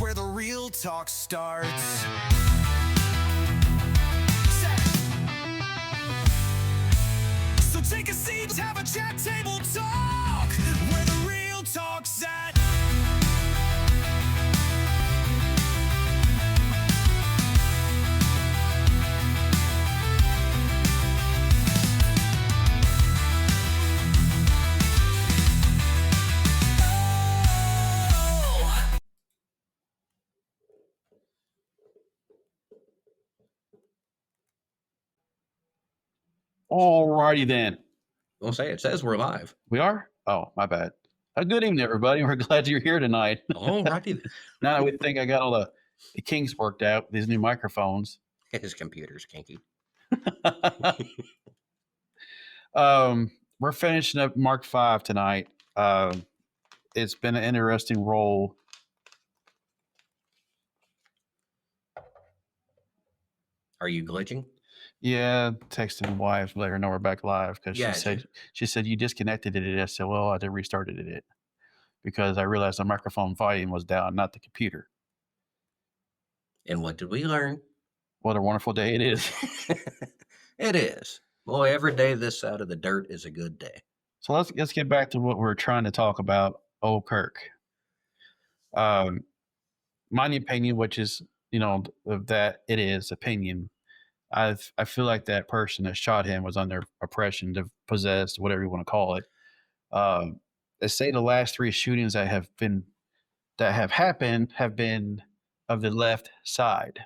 where the real talk starts. So take a seat, have a chat, table talk, where the real talk's at. Alrighty then. We'll say it says we're live. We are? Oh, my bad. Good evening, everybody. We're glad you're here tonight. Alrighty then. Now that we think I got all the kinks worked out, these new microphones. His computer's kinky. We're finishing up Mark 5 tonight. It's been an interesting roll. Are you glitching? Yeah, texting the wife, let her know we're back live because Yeah, she said you disconnected it. I said, well, I did restarted it because I realized the microphone volume was down, not the computer. And what did we learn? What a wonderful day it is. It is. Boy, every day this side of the dirt is a good day. So let's get back to what we're trying to talk about. Old Kirk. My opinion, which is, that it is opinion. I feel like that person that shot him was under oppression, possessed, whatever you want to call it. They say the last 3 shootings that have happened have been of the left side.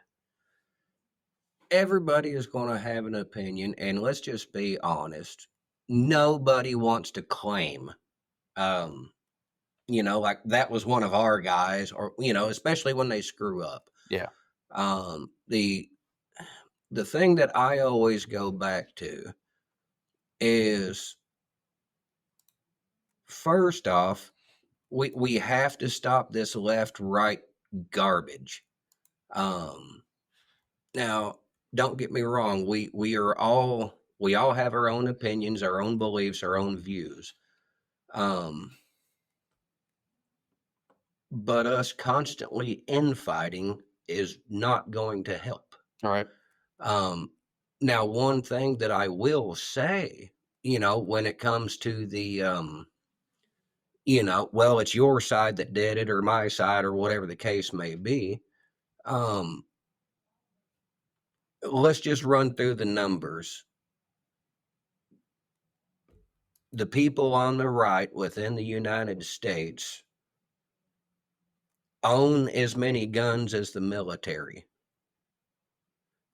Everybody is going to have an opinion, and let's just be honest. Nobody wants to claim, like that was one of our guys, or, especially when they screw up. Yeah. The thing that I always go back to is, first off, we have to stop this left-right garbage. Now, don't get me wrong. We all have our own opinions, our own beliefs, our own views. But us constantly infighting is not going to help. All right. Now, one thing that I will say, when it comes to the, well, it's your side that did it or my side or whatever the case may be. Let's just run through the numbers. The people on the right within the United States own as many guns as the military.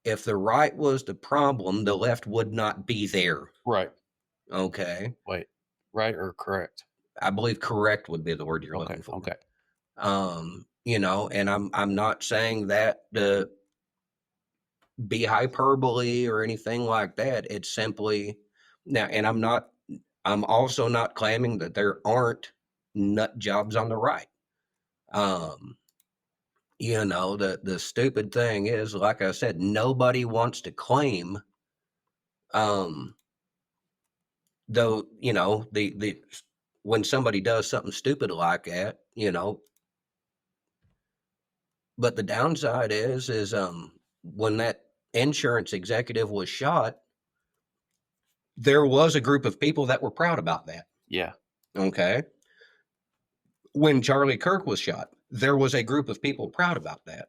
If the right was the problem, the left would not be there. Right. Okay. Wait, right or correct? I believe correct would be the word you're looking for. Okay. And I'm not saying that to be hyperbole or anything like that. It's simply now, and I'm also not claiming that there aren't nut jobs on the right. The stupid thing is, like I said, nobody wants to claim, though, the when somebody does something stupid like that, but the downside is when that insurance executive was shot, there was a group of people that were proud about that. Yeah. Okay. When Charlie Kirk was shot, there was a group of people proud about that.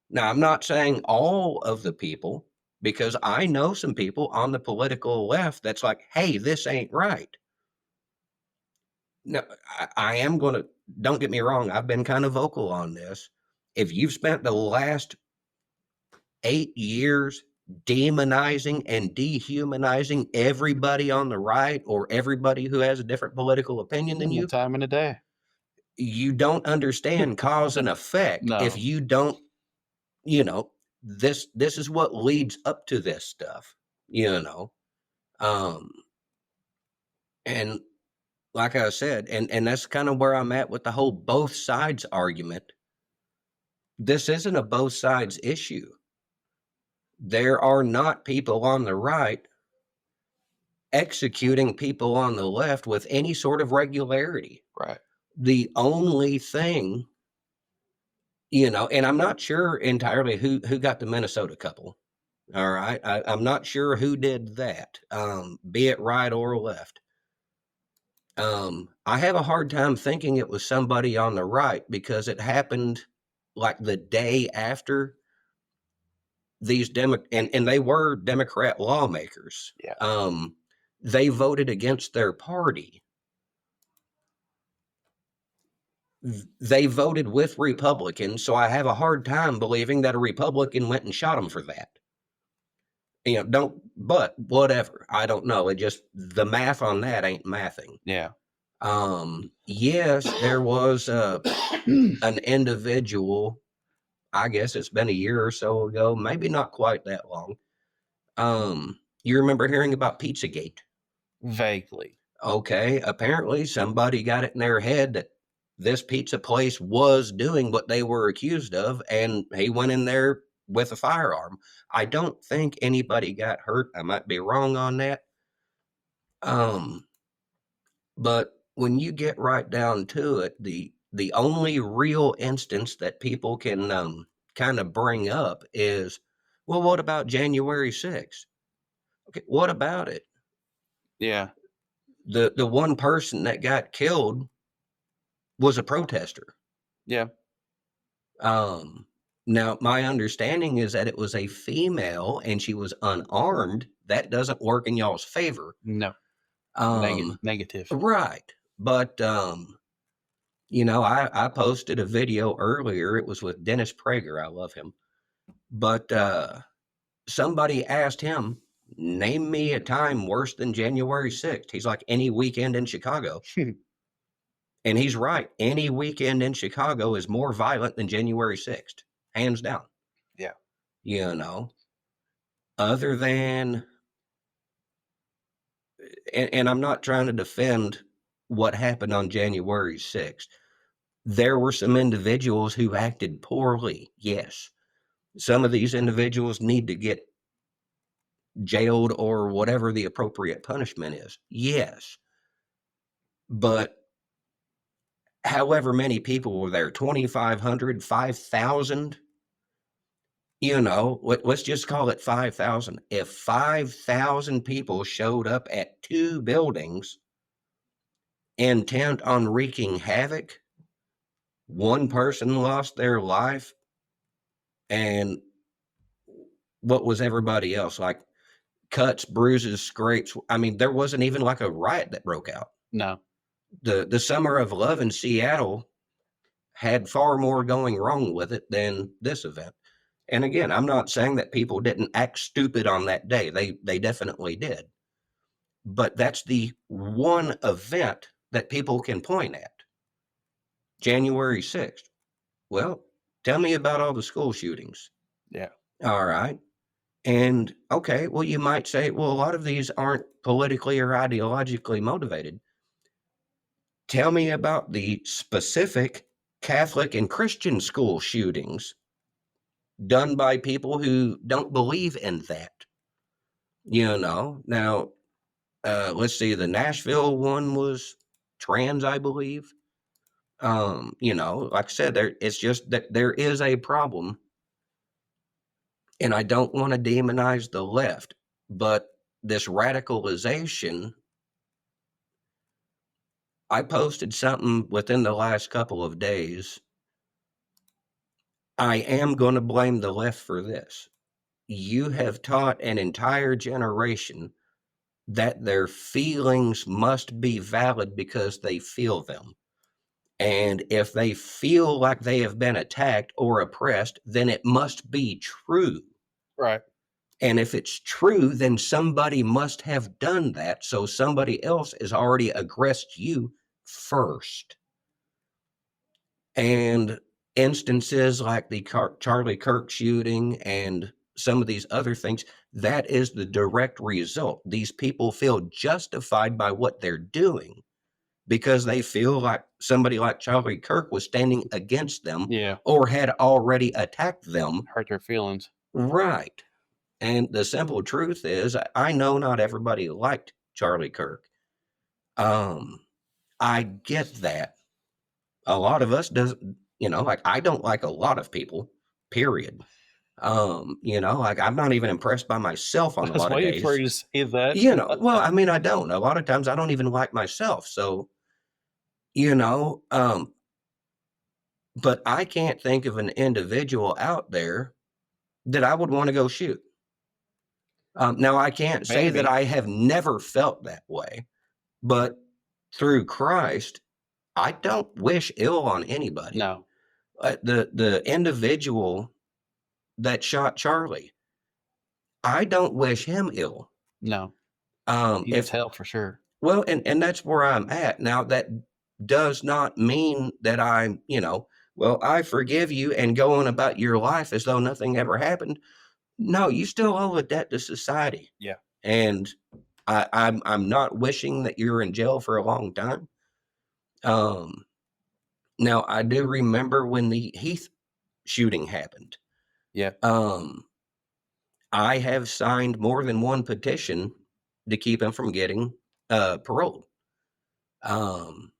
Now, I'm not saying all of the people, because I know some people on the political left that's like, hey, this ain't right. Now, I am going to, don't get me wrong, I've been kind of vocal on this. If you've spent the last 8 years demonizing and dehumanizing everybody on the right or everybody who has a different political opinion than you, time in the day, you don't understand cause and effect. No. If you don't, this is what leads up to this stuff, and like I said, and that's kind of where I'm at with the whole both sides argument. This isn't a both sides issue. There are not people on the right executing people on the left with any sort of regularity. Right. The only thing, And I'm not sure entirely who got the Minnesota couple. All right. I'm not sure who did that, be it right or left. I have a hard time thinking it was somebody on the right because it happened like the day after these and they were Democrat lawmakers. Yeah. They voted against their party. They voted with Republicans, so I have a hard time believing that a Republican went and shot them for that. But whatever. I don't know. It just, the math on that ain't mathing. Yeah. Yes, there was an individual, I guess it's been a year or so ago, maybe not quite that long. You remember hearing about Pizzagate? Vaguely. Okay, apparently somebody got it in their head that this pizza place was doing what they were accused of, and he went in there with a firearm. I don't think anybody got hurt. I might be wrong on that. But when you get right down to it, the only real instance that people can kind of bring up is, well, what about January 6th? Okay, what about it? Yeah. The one person that got killed was a protester. Yeah. Now my understanding is that it was a female and she was unarmed. That doesn't work in y'all's favor. No. Negative. Right. But I posted a video earlier. It was with Dennis Prager. I love him. But somebody asked him, name me a time worse than January 6th. He's like, any weekend in Chicago. And he's right. Any weekend in Chicago is more violent than January 6th, hands down. Yeah. Other than, and I'm not trying to defend what happened on January 6th. There were some individuals who acted poorly. Yes. Some of these individuals need to get jailed or whatever the appropriate punishment is. Yes. But however many people were there, 2,500, 5,000, let's just call it 5,000. If 5,000 people showed up at two buildings intent on wreaking havoc, one person lost their life, and what was everybody else? Like cuts, bruises, scrapes. I mean, there wasn't even like a riot that broke out. No. The Summer of Love in Seattle had far more going wrong with it than this event. And again, I'm not saying that people didn't act stupid on that day. They definitely did. But that's the one event that people can point at. January 6th. Well, tell me about all the school shootings. Yeah. All right. And okay, well, you might say, well, a lot of these aren't politically or ideologically motivated. Tell me about the specific Catholic and Christian school shootings done by people who don't believe in that. Now, let's see, the Nashville one was trans, I believe. Like I said, it's just that there is a problem. And I don't want to demonize the left, but this radicalization, I posted something within the last couple of days. I am going to blame the left for this. You have taught an entire generation that their feelings must be valid because they feel them. And if they feel like they have been attacked or oppressed, then it must be true. Right. And if it's true, then somebody must have done that. So somebody else has already aggressed you first. And instances like the Charlie Kirk shooting and some of these other things, that is the direct result. These people feel justified by what they're doing because they feel like somebody like Charlie Kirk was standing against them or had already attacked them. Hurt their feelings. Right. And the simple truth is, I know not everybody liked Charlie Kirk. I get that. A lot of us Like I don't like a lot of people, period. Like I'm not even impressed by myself on I a was lot of waiting for days. you to say that. Well, I mean, I don't. A lot of times I don't even like myself. So, you know, um, but I can't think of an individual out there that I would want to go shoot. Now I can't say that Maybe. I have never felt that way, but through Christ, I don't wish ill on anybody. No, The individual that shot Charlie, I don't wish him ill. no. He needs If help for sure. Well, and that's where I'm at. Now, that does not mean that I'm, well, I forgive you and go on about your life as though nothing ever happened. No, you still owe a debt to society. Yeah. And I'm not wishing that you're in jail for a long time. Um, Now I do remember when the Heath shooting happened. Yeah. Um, I have signed more than one petition to keep him from getting paroled. Um,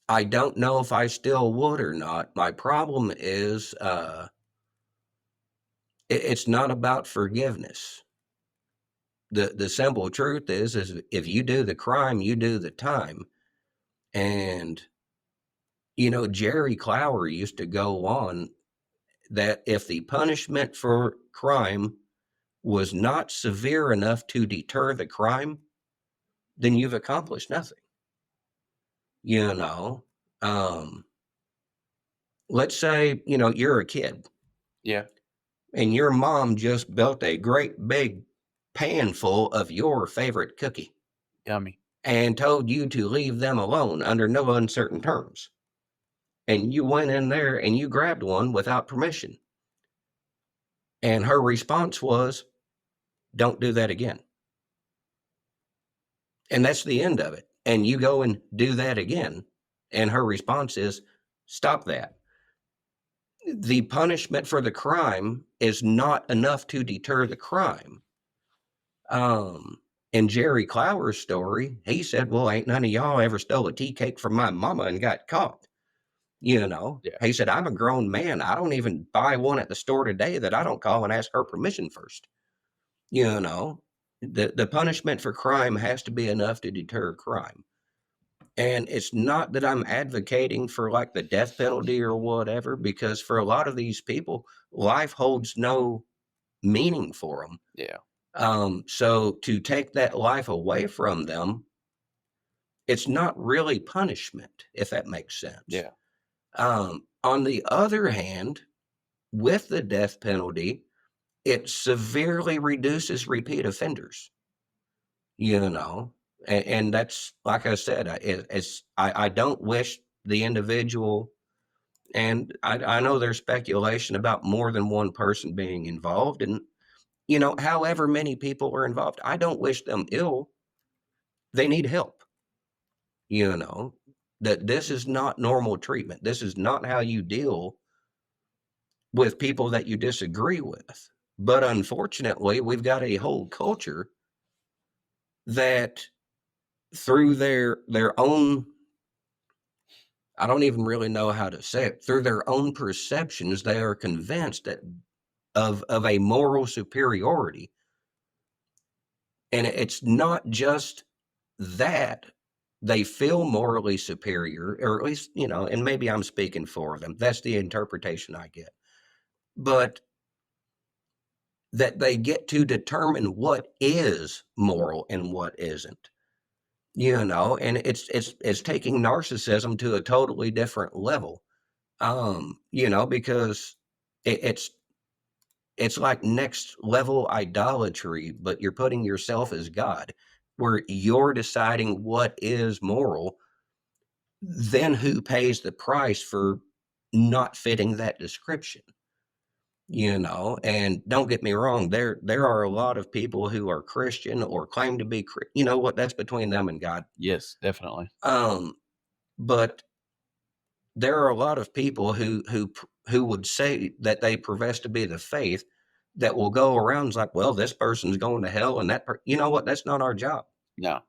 I don't know if I still would or not. My problem is it's not about forgiveness. The simple truth is if you do the crime, you do the time. And Jerry Clower used to go on that if the punishment for crime was not severe enough to deter the crime, then you've accomplished nothing. You know, um, let's say you're a kid Yeah. and your mom just built a great big pan full of your favorite cookie Yummy. and told you to leave them alone under no uncertain terms. And you went in there and you grabbed one without permission. And her response was, "Don't do that again." And that's the end of it. And you go and do that again. And her response is, "Stop that." The punishment for the crime is not enough to deter the crime. In Jerry Clower's story, he said, "Well, ain't none of y'all ever stole a tea cake from my mama and got caught." Yeah. He said, "I'm a grown man. I don't even buy one at the store today that I don't call and ask her permission first." You know, the punishment for crime has to be enough to deter crime. And it's not that I'm advocating for like the death penalty or whatever, because for a lot of these people, life holds no meaning for them. Yeah. So to take that life away from them, it's not really punishment, if that makes sense. Yeah. On the other hand, with the death penalty, it severely reduces repeat offenders, and that's, like I said, I don't wish the individual, and I know there's speculation about more than one person being involved, and, however many people are involved, I don't wish them ill. They need help. you know that this is not normal treatment. This is not how you deal with people that you disagree with. But unfortunately, we've got a whole culture that through their own, I don't even really know how to say it, through their own perceptions, they are convinced that of a moral superiority. And it's not just that they feel morally superior, or at least, and maybe I'm speaking for them. That's the interpretation I get. But that they get to determine what is moral and what isn't. And it's taking narcissism to a totally different level. Because it's like next level idolatry, but you're putting yourself as God, where you're deciding what is moral, then who pays the price for not fitting that description? And don't get me wrong, there are a lot of people who are Christian or claim to be, what, that's between them and God. Yes, definitely. But there are a lot of people who would say that they profess to be the faith, that will go around like, well, this person's going to hell, and you know what? That's not our job. No.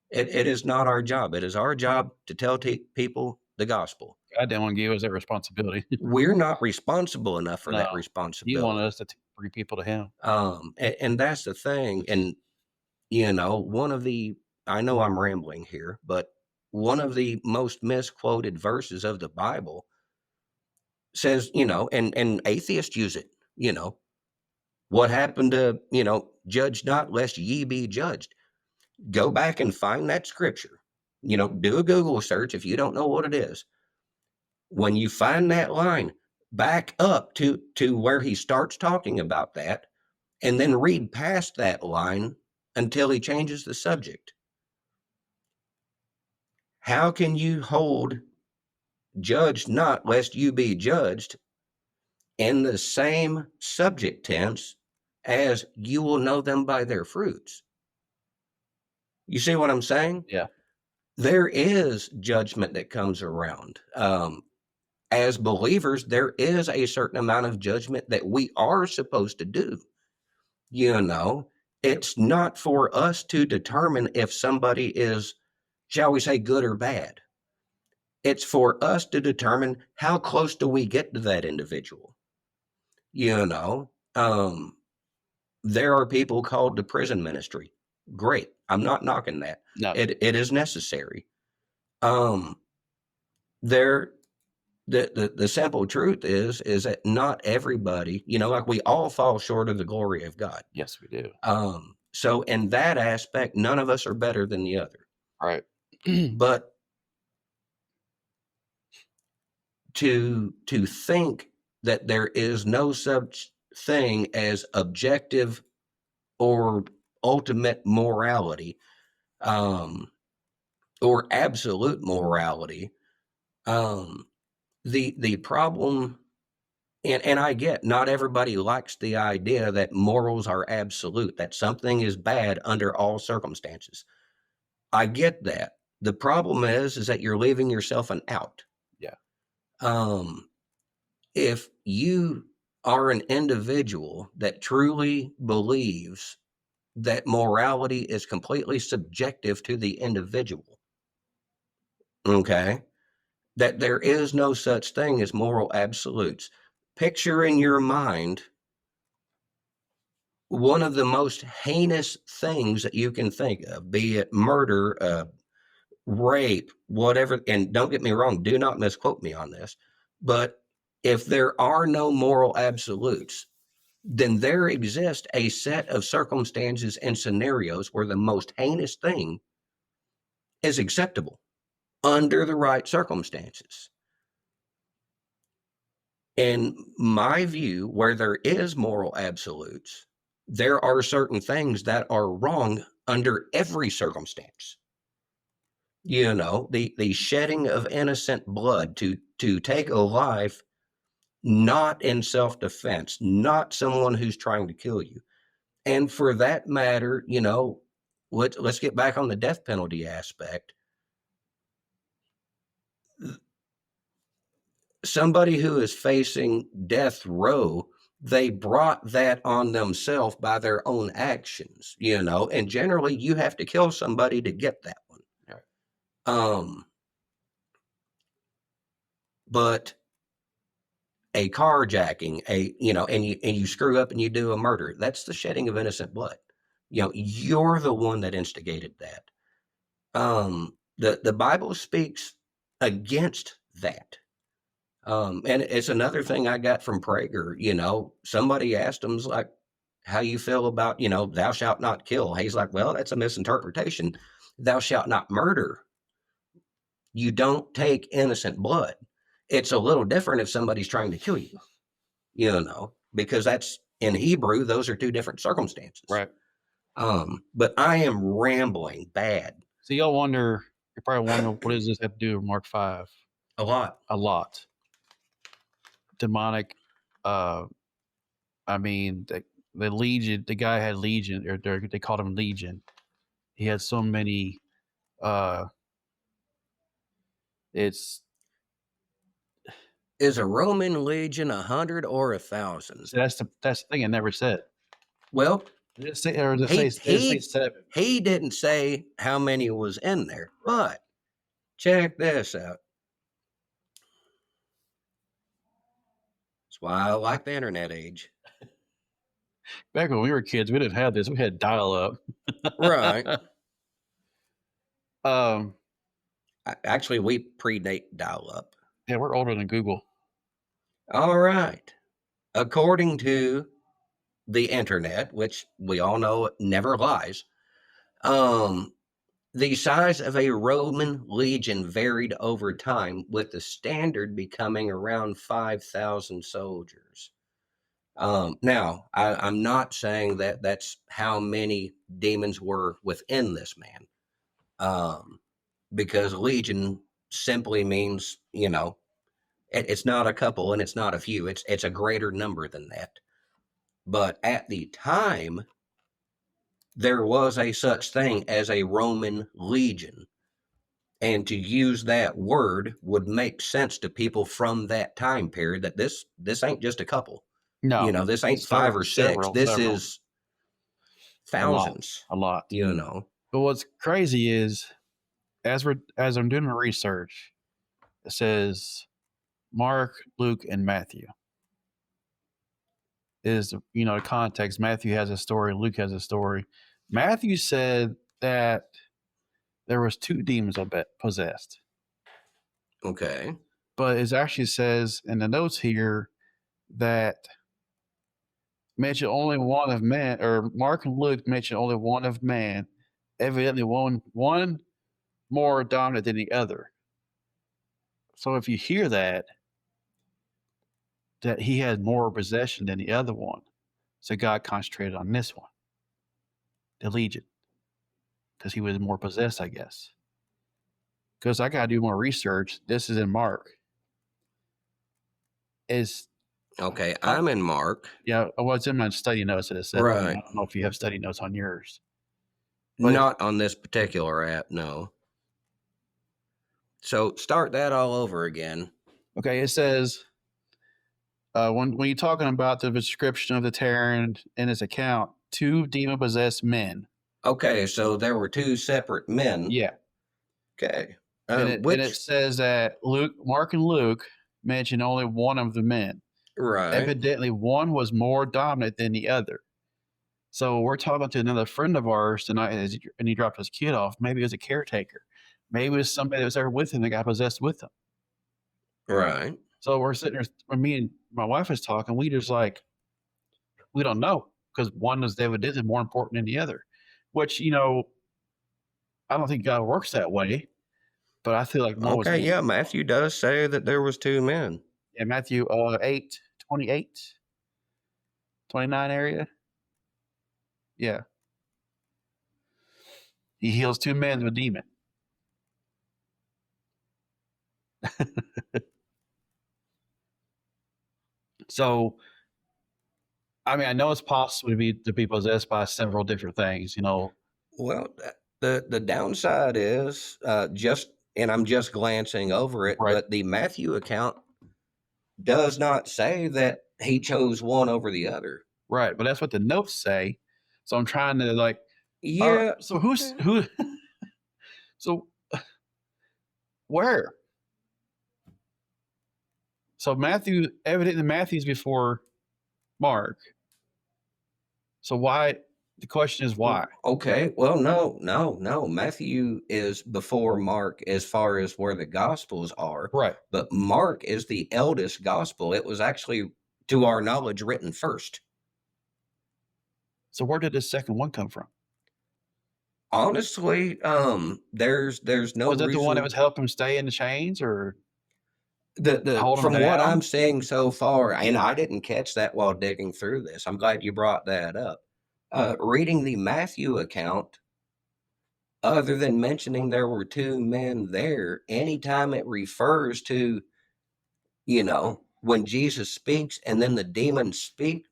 It is not our job. It is our job to tell people the gospel. God didn't want to give us that responsibility. We're not responsible enough for that No, He responsibility. wanted us to bring people to Him. And that's the thing. And, you know, I know I'm rambling here, but one of the most misquoted verses of the Bible says, you know, and atheists use it, you know, what happened to, you know, judge not lest ye be judged. Go back and find that scripture. You know, do a Google search if you don't know what it is. When you find that line, back up to where he starts talking about that, and then read past that line until he changes the subject. How can you hold judge not lest you be judged in the same subject tense as you will know them by their fruits? You see what I'm saying? Yeah. There is judgment that comes around. As believers, there is a certain amount of judgment that we are supposed to do. You know, it's not for us to determine if somebody is, shall we say, good or bad. It's for us to determine how close do we get to that individual. You know, there are people called to prison ministry. Great. I'm not knocking that. No. It is necessary. There the simple truth is that not everybody, you know, like we all fall short of the glory of God. Yes, we do. So in that aspect, none of us are better than the other. Right. But to think that there is no such thing as objective or ultimate morality, or absolute morality, the problem, and I get not everybody likes the idea that morals are absolute, that something is bad under all circumstances. I get that. The problem is that you're leaving yourself an out. Yeah. If you are an individual that truly believes that morality is completely subjective to the individual, okay, that there is no such thing as moral absolutes. Picture in your mind one of the most heinous things that you can think of, be it murder, rape, whatever. And don't get me wrong, do not misquote me on this. But if there are no moral absolutes, then there exists a set of circumstances and scenarios where the most heinous thing is acceptable under the right circumstances. In my view, where there is moral absolutes, there are certain things that are wrong under every circumstance. You know, the shedding of innocent blood to take a life, not in self-defense, not someone who's trying to kill you. And for that matter, you know, let's get back on the death penalty aspect. Somebody who is facing death row, they brought that on themselves by their own actions, you know, and generally you have to kill somebody to get that one. Right. But a carjacking, and you screw up and you do a murder, that's the shedding of innocent blood. You know, you're the one that instigated that. The Bible speaks against that. And it's another thing I got from Prager. You know, somebody asked him, like, how you feel about, you know, thou shalt not kill. He's like, well, that's a misinterpretation. Thou shalt not murder. You don't take innocent blood. It's a little different if somebody's trying to kill you, you know, because that's in Hebrew, those are two different circumstances. Right. But I am rambling bad. So you're probably wondering, what does this have to do with Mark 5? A lot. A lot. Demonic. I mean, the Legion. The guy had Legion, or they called him Legion. He had so many. It's Is a Roman legion 100 or 1,000? so that's the thing I never said. Well, Did it say 7? he didn't say how many was in there, but check this out. why I like the internet age. Back when we were kids, we didn't have this. We had dial up. Right. Um, Actually, we predate dial-up. yeah, we're older than Google. All right. According to the internet, which we all know never lies, um, the size of a Roman legion varied over time, with the standard becoming around 5,000 soldiers. Now, I'm not saying that that's how many demons were within this man, because legion simply means, it's not a couple and it's not a few. It's a greater number than that. But at the time, there was a such thing as a Roman legion. And to use that word would make sense to people from that time period, that this ain't just a couple. No, This ain't five or six. This several. is thousands. A lot. But But what's crazy is, as I'm doing my research, it says Mark, Luke, and Matthew. Is the context. Matthew has a story. Luke has a story. Matthew said that there was 2 demons possessed, okay. but it actually says in the notes here that mention only one of man, or Mark and Luke mention only one of man, evidently one more dominant than the other. So if you hear that he had more possession than the other one, so God concentrated on this one, the legion, because he was more possessed, I guess. Because I got to do more research. This is in Mark. Okay, I'm in Mark. Yeah, well, it's in my study notes that it said. Right. I don't know if you have study notes on yours. Not on this particular app, no. So start that all over again. Okay, it says when you're talking about the description of the Terran in his account, 2 demon-possessed men. Okay, so there were 2 separate men. Yeah. Okay. And it says that Mark and Luke mention only one of the men. Right. Evidently, one was more dominant than the other. So we're talking to another friend of ours tonight, and he dropped his kid off. Maybe it was a caretaker. Maybe it was somebody that was there with him that got possessed with him. Right. So we're sitting there, when me and my wife is talking, we just we don't know, because one is evidently more important than the other, which, I don't think God works that way, but I feel like one was. Okay, yeah, Matthew does say that there was 2 men. Yeah, Matthew 8:28, 29 area. Yeah. He heals 2 men with a demon. So, I mean, I know it's possible to be possessed by several different things, Well, the downside is and I'm just glancing over it, Right. but the Matthew account does not say that he chose one over the other. Right, but that's what the notes say. So I'm trying to Yeah. So who? So where? So evidently Matthew's before Mark. So why? The question is why? Okay. Well, no. Matthew is before Mark as far as where the Gospels are. Right. But Mark is the eldest Gospel. It was actually, to our knowledge, written first. So where did the second one come from? Honestly, there's no Was that reason. the one that was helping him stay in the chains, or From what I'm seeing so far, and I didn't catch that while digging through this. I'm glad you brought that up. Reading the Matthew account, other than mentioning there were 2 men there, anytime it refers to, when Jesus speaks and then the demons speak,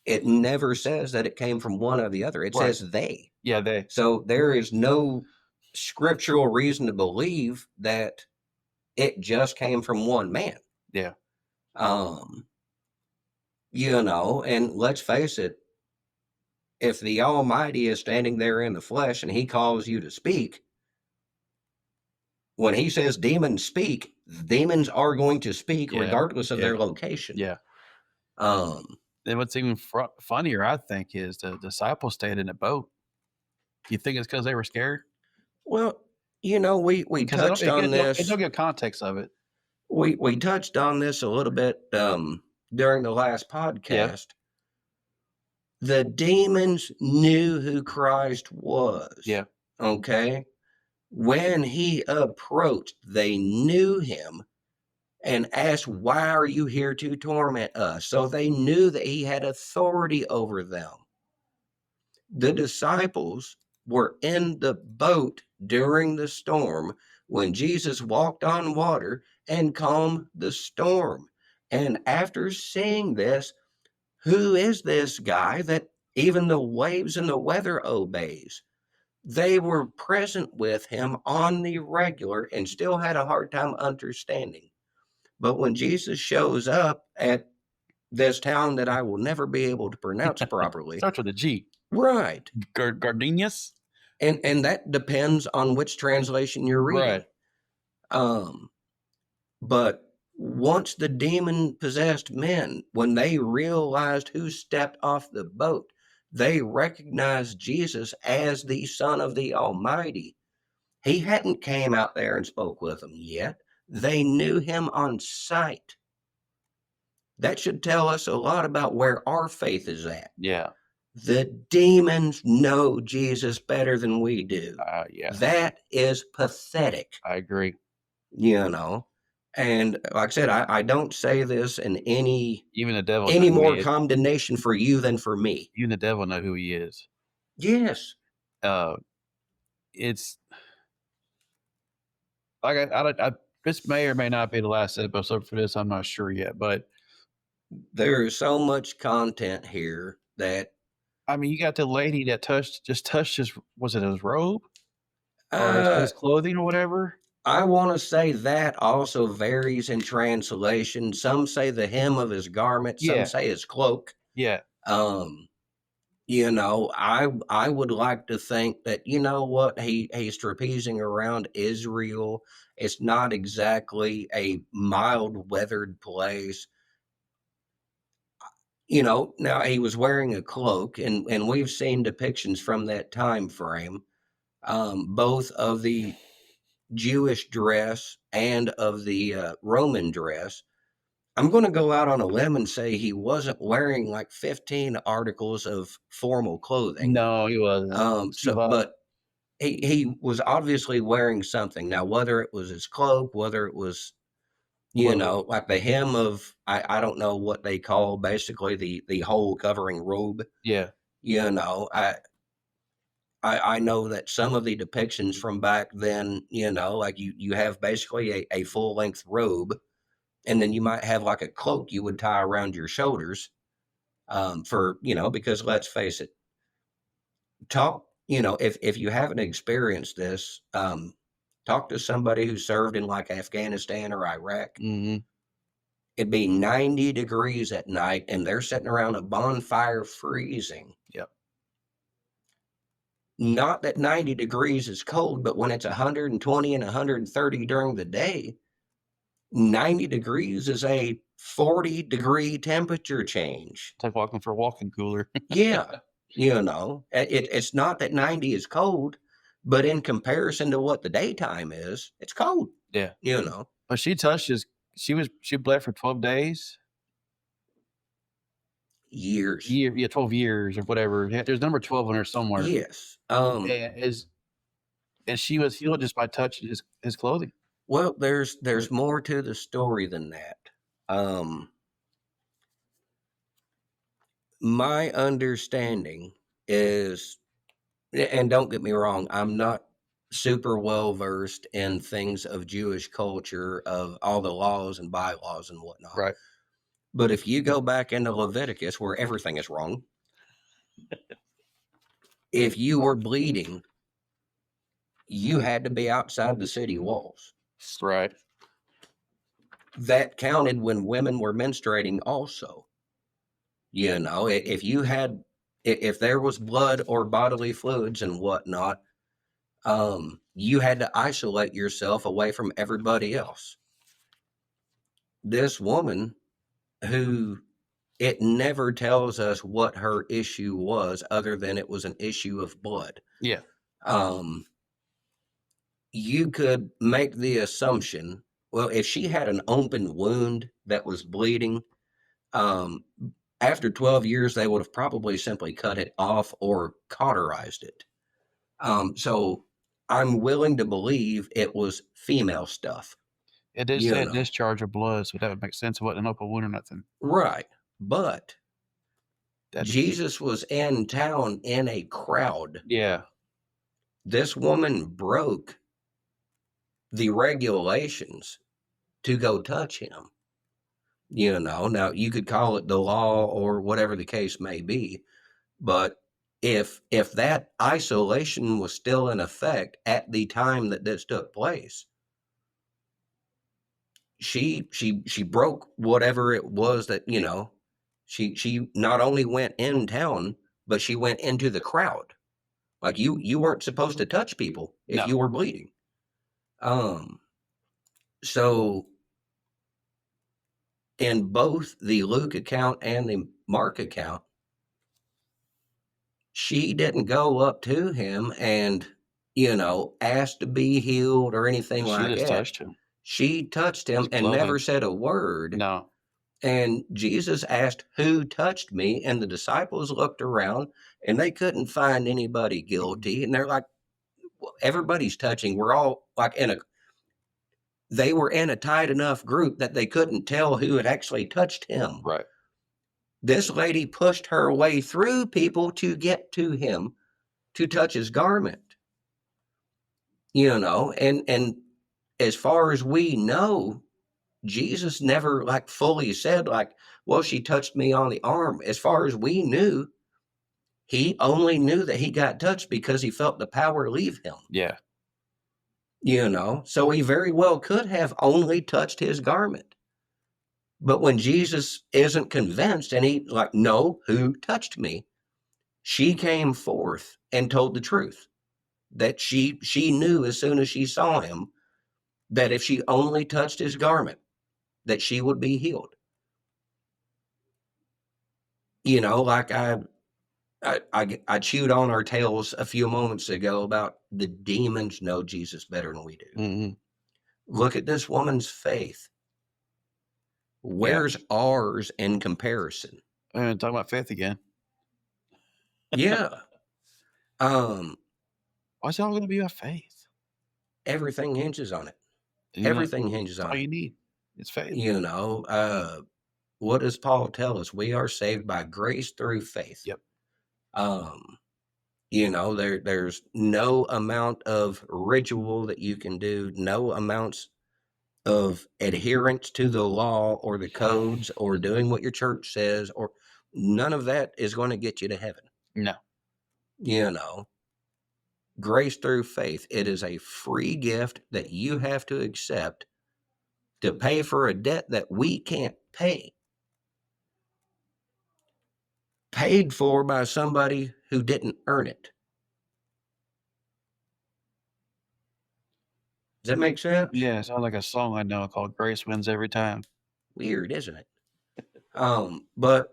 it never says that it came from one or the other. It says they. Yeah, they. So there is no scriptural reason to believe that it just came from one man. Yeah. And let's face it, if the Almighty is standing there in the flesh and he calls you to speak, when he says demons speak, demons are going to speak regardless of their location. Yeah. And what's even funnier, I think, is the disciples stayed in the boat. You think it's because they were scared? Well, we Because touched on it this. don't give context of it. We touched on this a little bit during the last Yeah, podcast. The demons knew who Christ was. yeah, Okay. When he approached, they knew him and asked, "Why are you here to torment us?" So they knew that he had authority over them. The disciples were in the boat during the storm when Jesus walked on water and calmed the storm. And after seeing this, who is this guy that even the waves and the weather obeys? They were present with him on the regular and still had a hard time understanding. But when Jesus shows up at this town that I will never be able to pronounce properly, starts with a G. right? Gardenius. And that depends on which translation you're reading. Right. Um, but once the demon possessed men, when they realized who stepped off the boat, they recognized Jesus as the Son of the Almighty. He hadn't came out there and spoke with them yet. They knew him on sight. That should tell us a lot about where our faith is at. Yeah. The demons know Jesus better than we do. Yeah. That is pathetic, I agree. And like I said, I don't say this in any Even the devil. more condemnation for you than for me. Even the devil know who he is. Yes. It's like I this may or may not be the last episode for this. I'm not sure yet, but There is so much content here that I mean, you got the lady that touched his, was it his robe or his clothing or whatever? I want to say that also varies in translation. Some say the hem of his garment, some Yeah. say his cloak. Yeah. I would like to think that, you know what, he's trapezing around Israel. It's not exactly a mild weathered place. Now he was wearing a cloak, and we've seen depictions from that time frame, both of the Jewish dress and of the Roman dress. I'm going to go out on a limb and say he wasn't wearing like 15 articles of formal clothing. No, he wasn't. But he was obviously wearing something. Now, whether it was his cloak, whether it was, like the hem of, I don't know what they call basically the whole covering robe. Yeah. I know that some of the depictions from back then, like you have basically a full length robe, and then you might have like a cloak you would tie around your shoulders, because let's face it, if you haven't experienced this, talk to somebody who served in like Afghanistan or Iraq. Mm-hmm. It'd be 90 degrees at night and they're sitting around a bonfire freezing. Yep. Not that 90 degrees is cold, but when it's 120 and 130 during the day, 90 degrees is a 40-degree temperature change. It's like walking for a walking cooler. Yeah. It's not that 90 is cold, but in comparison to what the daytime is, it's cold. Yeah. But she bled for 12 days. Years. 12 years or whatever. There's number 12 on her somewhere. Yes. And she was healed just by touching his clothing. Well, there's more to the story than that. My understanding is, and don't get me wrong, I'm not super well versed in things of Jewish culture, of all the laws and bylaws and whatnot. Right. But if you go back into Leviticus, where everything is wrong, if you were bleeding, you had to be outside the city walls. Right. That counted when women were menstruating also. If there was blood or bodily fluids and whatnot, you had to isolate yourself away from everybody else. This woman who it never tells us what her issue was other than it was an issue of blood. Yeah. Um, you could make the assumption, well, if she had an open wound that was bleeding, um, after 12 years, they would have probably simply cut it off or cauterized it. So I'm willing to believe it was female stuff, It did you say a know. discharge of blood, so that would make sense. It wasn't an open wound or nothing. Right. But That'd be cute. Jesus was in town in a crowd. Yeah. This woman broke the regulations to go touch him. Now you could call it the law or whatever the case may be, but if that isolation was still in effect at the time that this took place, she broke whatever it was that, she not only went in town, but she went into the crowd. Like you weren't supposed to touch people if No. you were bleeding. So in both the Luke account and the Mark account, she didn't go up to him and, ask to be healed or anything She like just that. touched him. She touched him His and never clothing. said a word. No. And Jesus asked, "Who touched me?" And the disciples looked around and they couldn't find anybody guilty. And they're like, well, everybody's touching. We're all like they were in a tight enough group that they couldn't tell who had actually touched him. Right. This lady pushed her way through people to get to him to touch his garment. And as far as we know, Jesus never like fully said like, well, she touched me on the arm. As far as we knew, he only knew that he got touched because he felt the power leave him. Yeah. So he very well could have only touched his garment. But when Jesus isn't convinced and he like, no, who touched me? She came forth and told the truth that she knew as soon as she saw him that if she only touched his garment, that she would be healed. Like I chewed on our tails a few moments ago about the demons know Jesus better than we do. Mm-hmm. Look at this woman's faith. Where's ours in comparison? And talking about faith again. Yeah. Why's it all going to be about faith? Everything hinges on it. Everything hinges That's on all it. you need. It's faith. What does Paul tell us? We are saved by grace through faith. Yep. There's no amount of ritual that you can do, no amounts of adherence to the law or the codes or doing what your church says, or none of that is going to get you to heaven. No. Grace through faith. It is a free gift that you have to accept to pay for a debt that we can't pay. Paid for by somebody who didn't earn it. Does that make sense? Yeah, it sounds like a song I know called Grace Wins Every Time. Weird, isn't it? But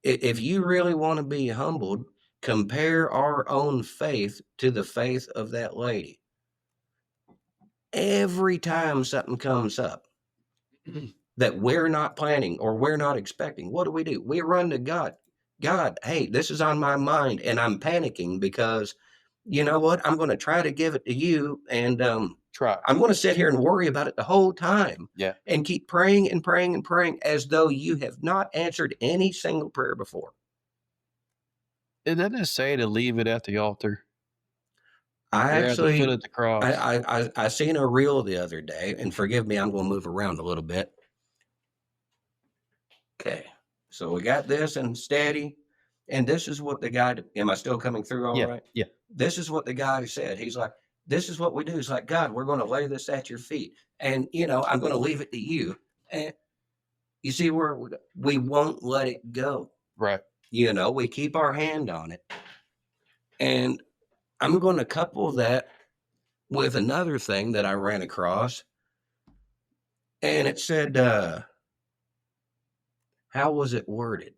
if you really want to be humbled, compare our own faith to the faith of that lady. Every time something comes up that we're not planning or we're not expecting, what do? We run to God. God, hey, this is on my mind and I'm panicking because you know what? I'm going to try to give it to you and Try. I'm going to sit here and worry about it the whole time. Yeah. And keep praying and praying and praying as though you have not answered any single prayer before. It doesn't say to leave it at the altar. I actually, foot at the cross. I seen a reel the other day, and forgive me, I'm going to move around a little bit. Okay, so we got this and steady, and this is what the guy. Am I still coming through all right? Yeah. This is what the guy said. He's like, "This is what we do." He's like, "God, we're going to lay this at your feet, and I'm going to leave it to you." And you see, we won't let it go. Right. We keep our hand on it, and I'm going to couple that with another thing that I ran across. And it said, How was it worded?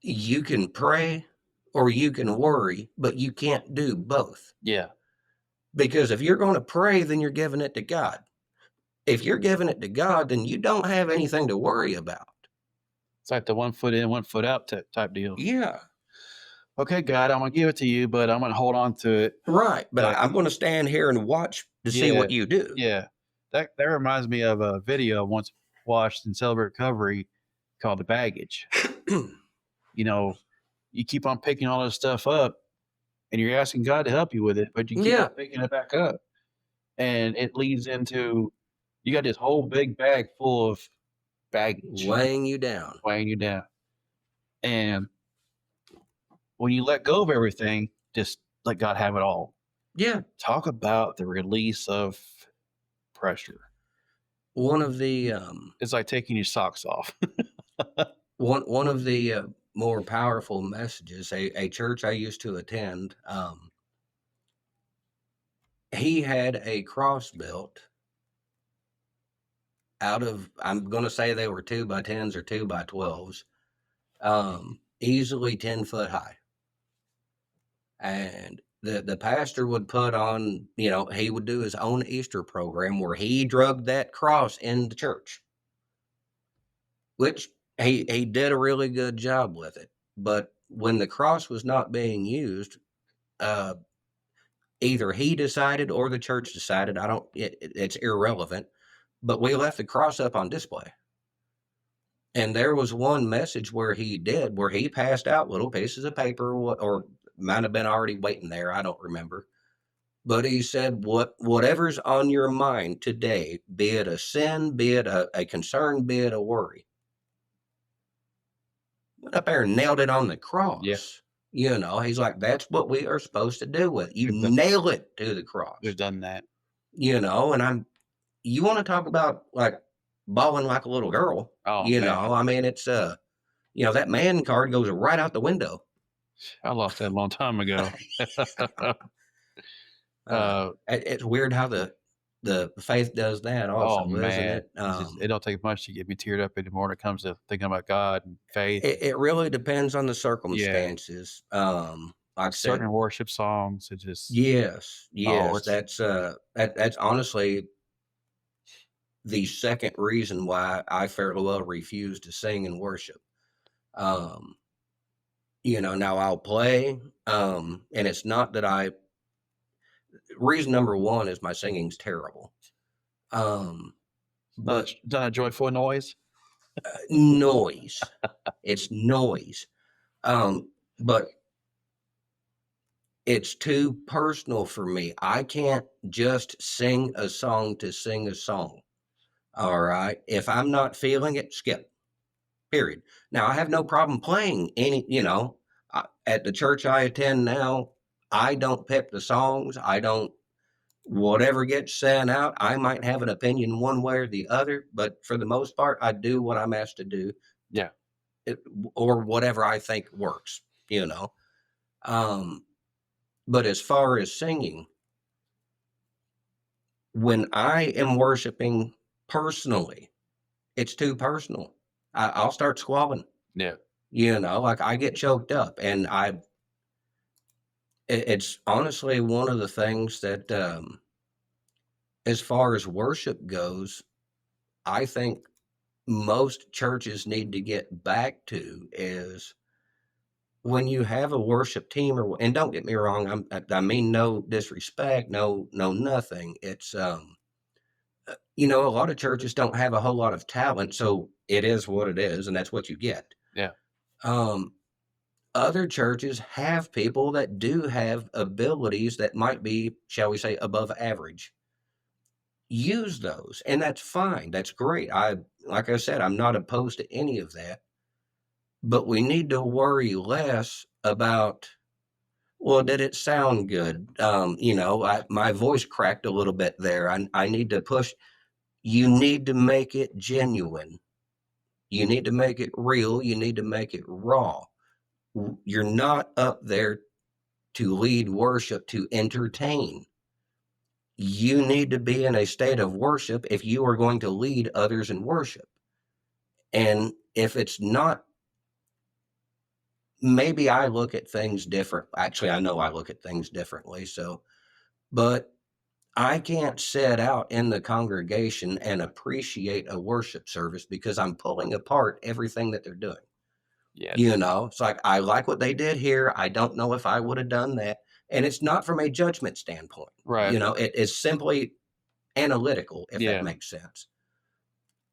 You can pray or you can worry, but you can't do both. Yeah. Because if you're going to pray, then you're giving it to God. If you're giving it to God, then you don't have anything to worry about. It's like the 1 foot in, 1 foot out type deal. Yeah, Okay, God, I'm gonna give it to you, but I'm gonna hold on to it. right. But But I'm going to stand here and watch to see yeah, what you do. yeah. That reminds me of a video I once watched in Celebrate Recovery called The Baggage. You know, you keep on picking all this stuff up and you're asking God to help you with it, but you keep Yeah, on picking it back up. And it leads into you got this whole big bag full of baggage weighing you down. weighing you down. And when you let go of everything, just let God have it all. Yeah. Talk about the release of pressure. One of the It's like taking your socks off. one of the more powerful messages, a church I used to attend, he had a cross built out of, I'm going to say they were 2x10s or 2x12s, easily 10 foot high. And the pastor would put on, he would do his own Easter program where he drug that cross in the church, which he did a really good job with it. But when the cross was not being used, either he decided or the church decided, it's irrelevant, but we left the cross up on display. And there was one message where he passed out little pieces of paper, or might have been already waiting there. I don't remember. But he said, whatever's on your mind today, be it a sin, be it a concern, be it a worry, went up there and nailed it on the cross. Yeah. He's like, that's what we are supposed to do with you. We've Nail it to the cross. We've done that. And you want to talk about like bawling like a little girl. Oh, man. I mean, it's that man card goes right out the window. I lost that a long time ago. It's weird how the faith does that also, Oh, isn't man. it? It don't take much to get me teared up anymore when it comes to thinking about God and faith. It really depends on the circumstances. Like I said, Certain worship songs, it just yes, it's that's honestly the second reason why I fairly well refuse to sing and worship. Now I'll play, and it's not that reason number one is my singing's terrible. But not a joyful noise. Noise. It's noise. But it's too personal for me. I can't just sing a song to sing a song. All right. If I'm not feeling it, skip. Period. Now I have no problem playing any, at the church I attend now, I don't pick the songs. Whatever gets sent out, I might have an opinion one way or the other, but for the most part, I do what I'm asked to do. Yeah. Or whatever I think works, But as far as singing, when I am worshiping personally, it's too personal. I'll start squalling. Yeah. Like I get choked up, and it's honestly one of the things that, as far as worship goes, I think most churches need to get back to is when you have a worship team, and don't get me wrong, I mean no disrespect, no nothing. It's a lot of churches don't have a whole lot of talent, so it is what it is, and that's what you get. Yeah. Other churches have people that do have abilities that might be, shall we say, above average. Use those, and that's fine. That's great. Like I said, I'm not opposed to any of that. But we need to worry less about, well, did it sound good? My voice cracked a little bit there. I need to push. You need to make it genuine. You need to make it real. You need to make it raw. You're not up there to lead worship, to entertain. you need to be in a state of worship if you are going to lead others in worship. And if it's not, maybe I look at things different. Actually, I know I look at things differently. So, but I can't sit out in the congregation and appreciate a worship service because I'm pulling apart everything that they're doing. Yes. It's like, I like what they did here. I don't know if I would have done that. And it's not from a judgment standpoint. Right. It is simply analytical, if that Yeah. makes sense.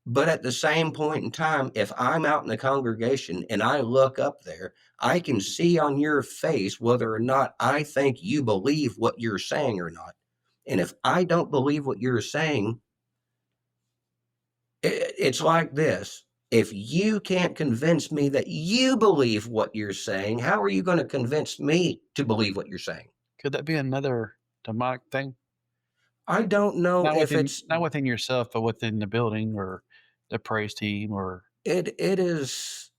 But at the same point in time, if I'm out in the congregation and I look up there, I can see on your face whether or not I think you believe what you're saying or not. And if I don't believe what you're saying, it's like this. If you can't convince me that you believe what you're saying, how are you going to convince me to believe what you're saying? Could that be another demonic thing? I don't know if it's Not within yourself, but within the building or the praise team or it is.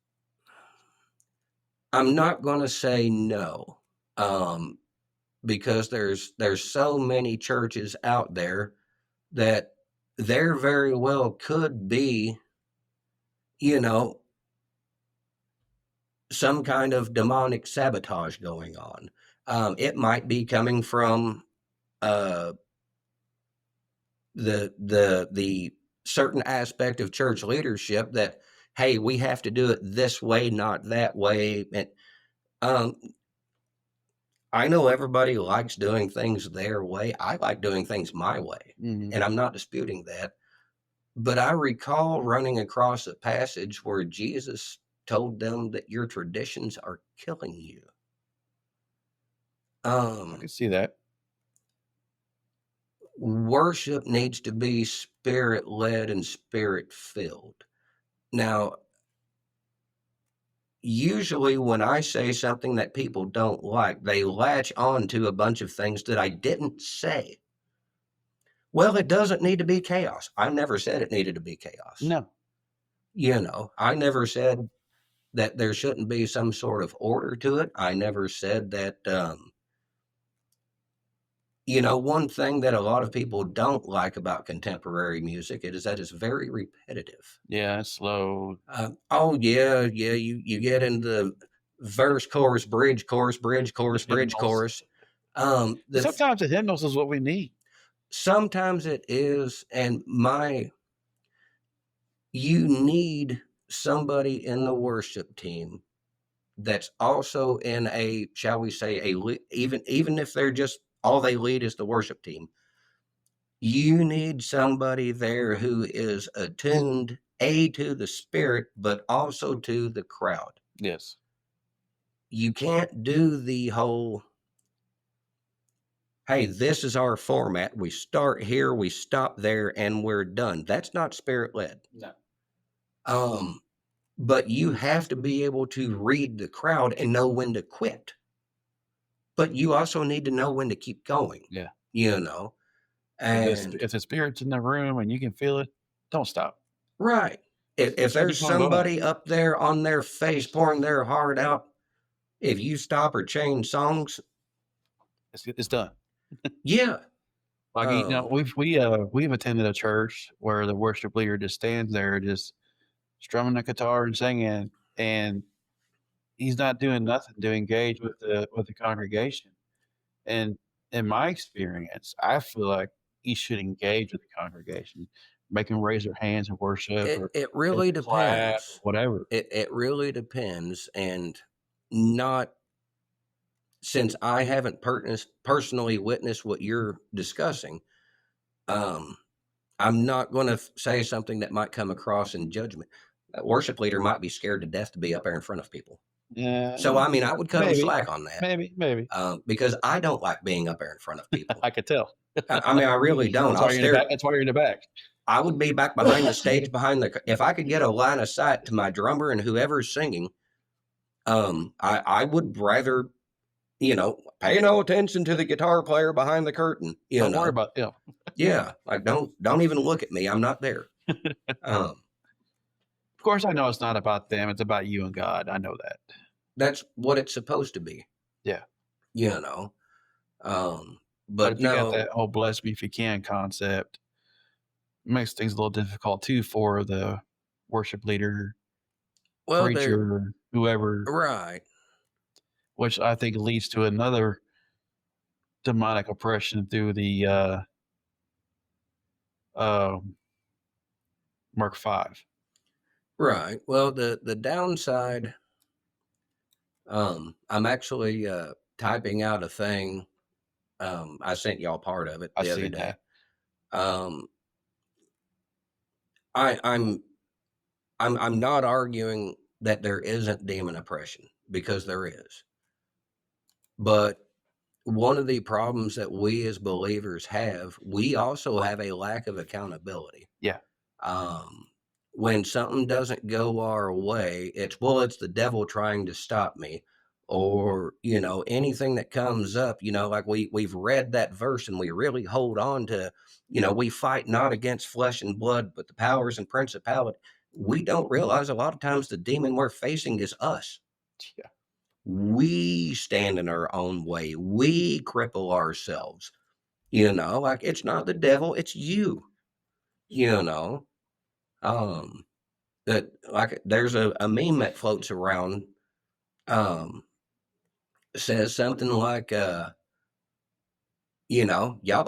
I'm not going to say no, because there's so many churches out there that there very well could be, you know, some kind of demonic sabotage going on. It might be coming from uh, the certain aspect of church leadership that, hey, we have to do it this way, not that way. And um, I know everybody likes doing things their way. I like doing things my way, Mhm. and I'm not disputing that. But I recall running across a passage where Jesus told them that your traditions are killing you. I can see that. Worship needs to be spirit led and spirit filled. Now, usually when I say something that people don't like, they latch on to a bunch of things that I didn't say. Well, it doesn't need to be chaos. I never said it needed to be chaos. No. I never said that there shouldn't be some sort of order to it. I never said that, one thing that a lot of people don't like about contemporary music is that it's very repetitive. Yeah, it's slow. Oh yeah, yeah. You get into verse, chorus, bridge, chorus, bridge, chorus, bridge, Hymnals. chorus. Sometimes the hymnals is what we need. Sometimes it is, and you need somebody in the worship team that's also in a, shall we say, even if they're just all they lead is the worship team. You need somebody there who is attuned to the spirit, but also to the crowd. Yes. You can't do the whole, hey, this is our format. We start here, we stop there, and we're done. That's not spirit led. No. But you have to be able to read the crowd and know when to quit. But you also need to know when to keep going. Yeah. And If the spirit's in the room and you can feel it, don't stop. right. If there's Keep on going. somebody up there on their face pouring their heart out, if you stop or change songs, It's done. yeah. Like we've attended a church where the worship leader just stands there just strumming the guitar and singing, and he's not doing nothing to engage with the congregation. And in my experience, I feel like he should engage with the congregation, make them raise their hands in worship It or it really clap or depends. whatever. It really depends, and not since I haven't personally witnessed what you're discussing. Um, I'm not going to say something that might come across in judgment. A worship leader might be scared to death to be up there in front of people. Yeah, So, I mean, I would cut them maybe, slack on that, maybe. because I don't like being up there in front of people. I could tell. I mean, I really don't. That's I'll why you're in the stare. back. That's why you're in the back. I would be back behind the stage, if I could get a line of sight to my drummer and whoever's singing. I would rather, pay no attention to the guitar player behind the curtain. Don't worry about Yeah, like don't even look at me. I'm not there. Um, Of course, I know it's not about them. It's about you and God. I know that. that's what it's supposed to be. Yeah. You know. Um, But But if you got that no, whole "bless me if you can" concept, it makes things a little difficult too for the worship leader, well, they're preacher, whoever, right, which I think leads to another demonic oppression through the um, Mark 5. right. Well, the downside, I'm actually typing out a thing. I sent y'all part of it I the other seen day. that. Um, I'm I'm not arguing that there isn't demon oppression because there is. But one of the problems that we as believers have, we also have a lack of accountability. Yeah. Um, when something doesn't go our way, it's, well, it's the devil trying to stop me. Or, anything that comes up, like we've read that verse and we really hold on to, we fight not against flesh and blood, but the powers and principality. We don't realize a lot of times the demon we're facing is us. Yeah. We stand in our own way. We cripple ourselves. Like it's not the devil, it's you. You know, um, that like there's a meme that floats around, um, says something like, y'all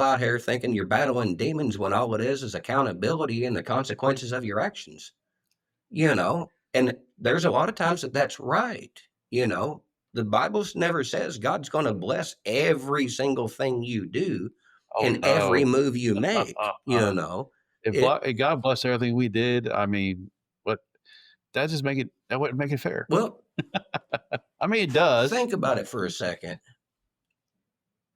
out here thinking you're battling demons when all it is accountability and the consequences of your actions. And there's a lot of times that's right. You know, the Bible never says God's going to bless every single thing you do Oh and every no. move you make. If God bless everything we did, I mean, what that wouldn't make it fair. Well, I mean, it does. think about it for a second.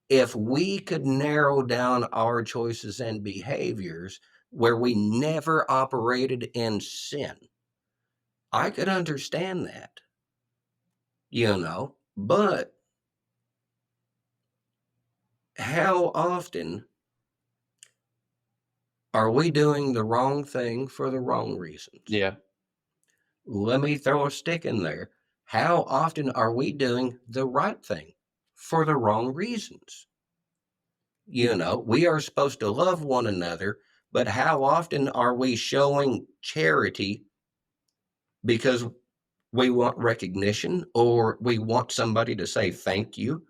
If we could narrow down our choices and behaviors where we never operated in sin, I could understand that, but how often are we doing the wrong thing for the wrong reasons? Yeah. Let me throw a stick in there. How often are we doing the right thing for the wrong reasons? We are supposed to love one another, but how often are we showing charity because we want recognition or we want somebody to say thank you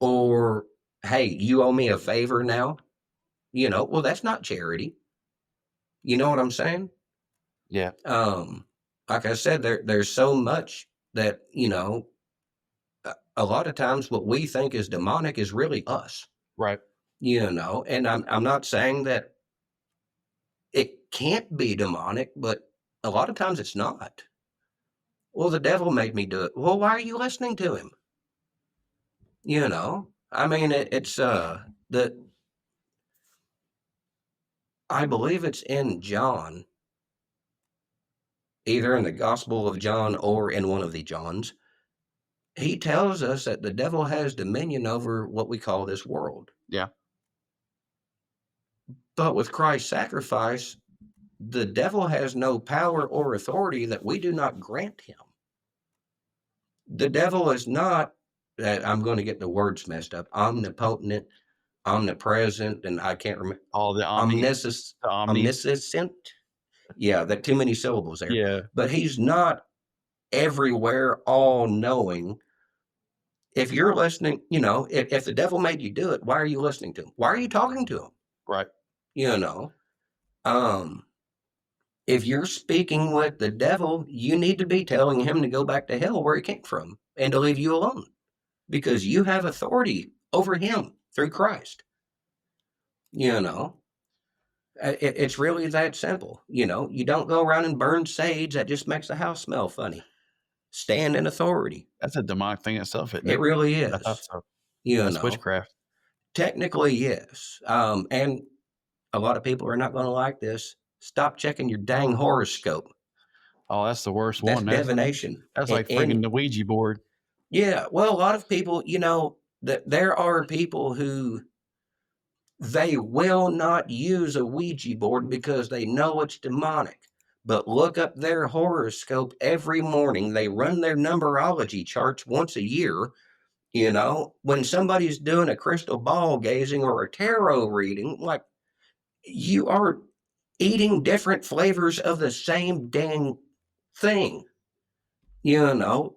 or, hey, you owe me a favor now? Well, that's not charity. You know what I'm saying? Yeah. Um, like I said, there's so much that, a lot of times what we think is demonic is really us, Right. and I'm not saying that it can't be demonic, but a lot of times it's not. Well, the devil made me do it. Well, why are you listening to him? I mean, it's the I believe it's in John, either in the Gospel of John or in one of the Johns. He tells us that the devil has dominion over what we call this world. Yeah. But with Christ's sacrifice, the devil has no power or authority that we do not grant him. The devil is not, I'm going to get the words messed up, omnipotent, omnipresent, and I can't remember, All the the omnis. omniscient. Yeah, that too many syllables there. Yeah. But he's not everywhere, all knowing. If you're listening, if the devil made you do it, why are you listening to him? Why are you talking to him? Right. You know, um, if you're speaking with the devil, you need to be telling him to go back to hell where he came from and to leave you alone because you have authority over him through Christ. It's really that simple. You don't go around and burn sage. That just makes the house smell funny. Stand in authority. That's a demonic thing itself, isn't It it? really I thought is. so. You That's know, witchcraft. technically, yes. And a lot of people are not going to like this. Stop checking your dang horoscope. Oh, that's the worst That's one. divination. That's like freaking the Ouija board. Yeah, well, a lot of people, that there are people who they will not use a Ouija board because they know it's demonic. But look up their horoscope every morning. They run their numerology charts once a year, You know, when somebody's doing a crystal ball gazing or a tarot reading, like, you are eating different flavors of the same dang thing. You know,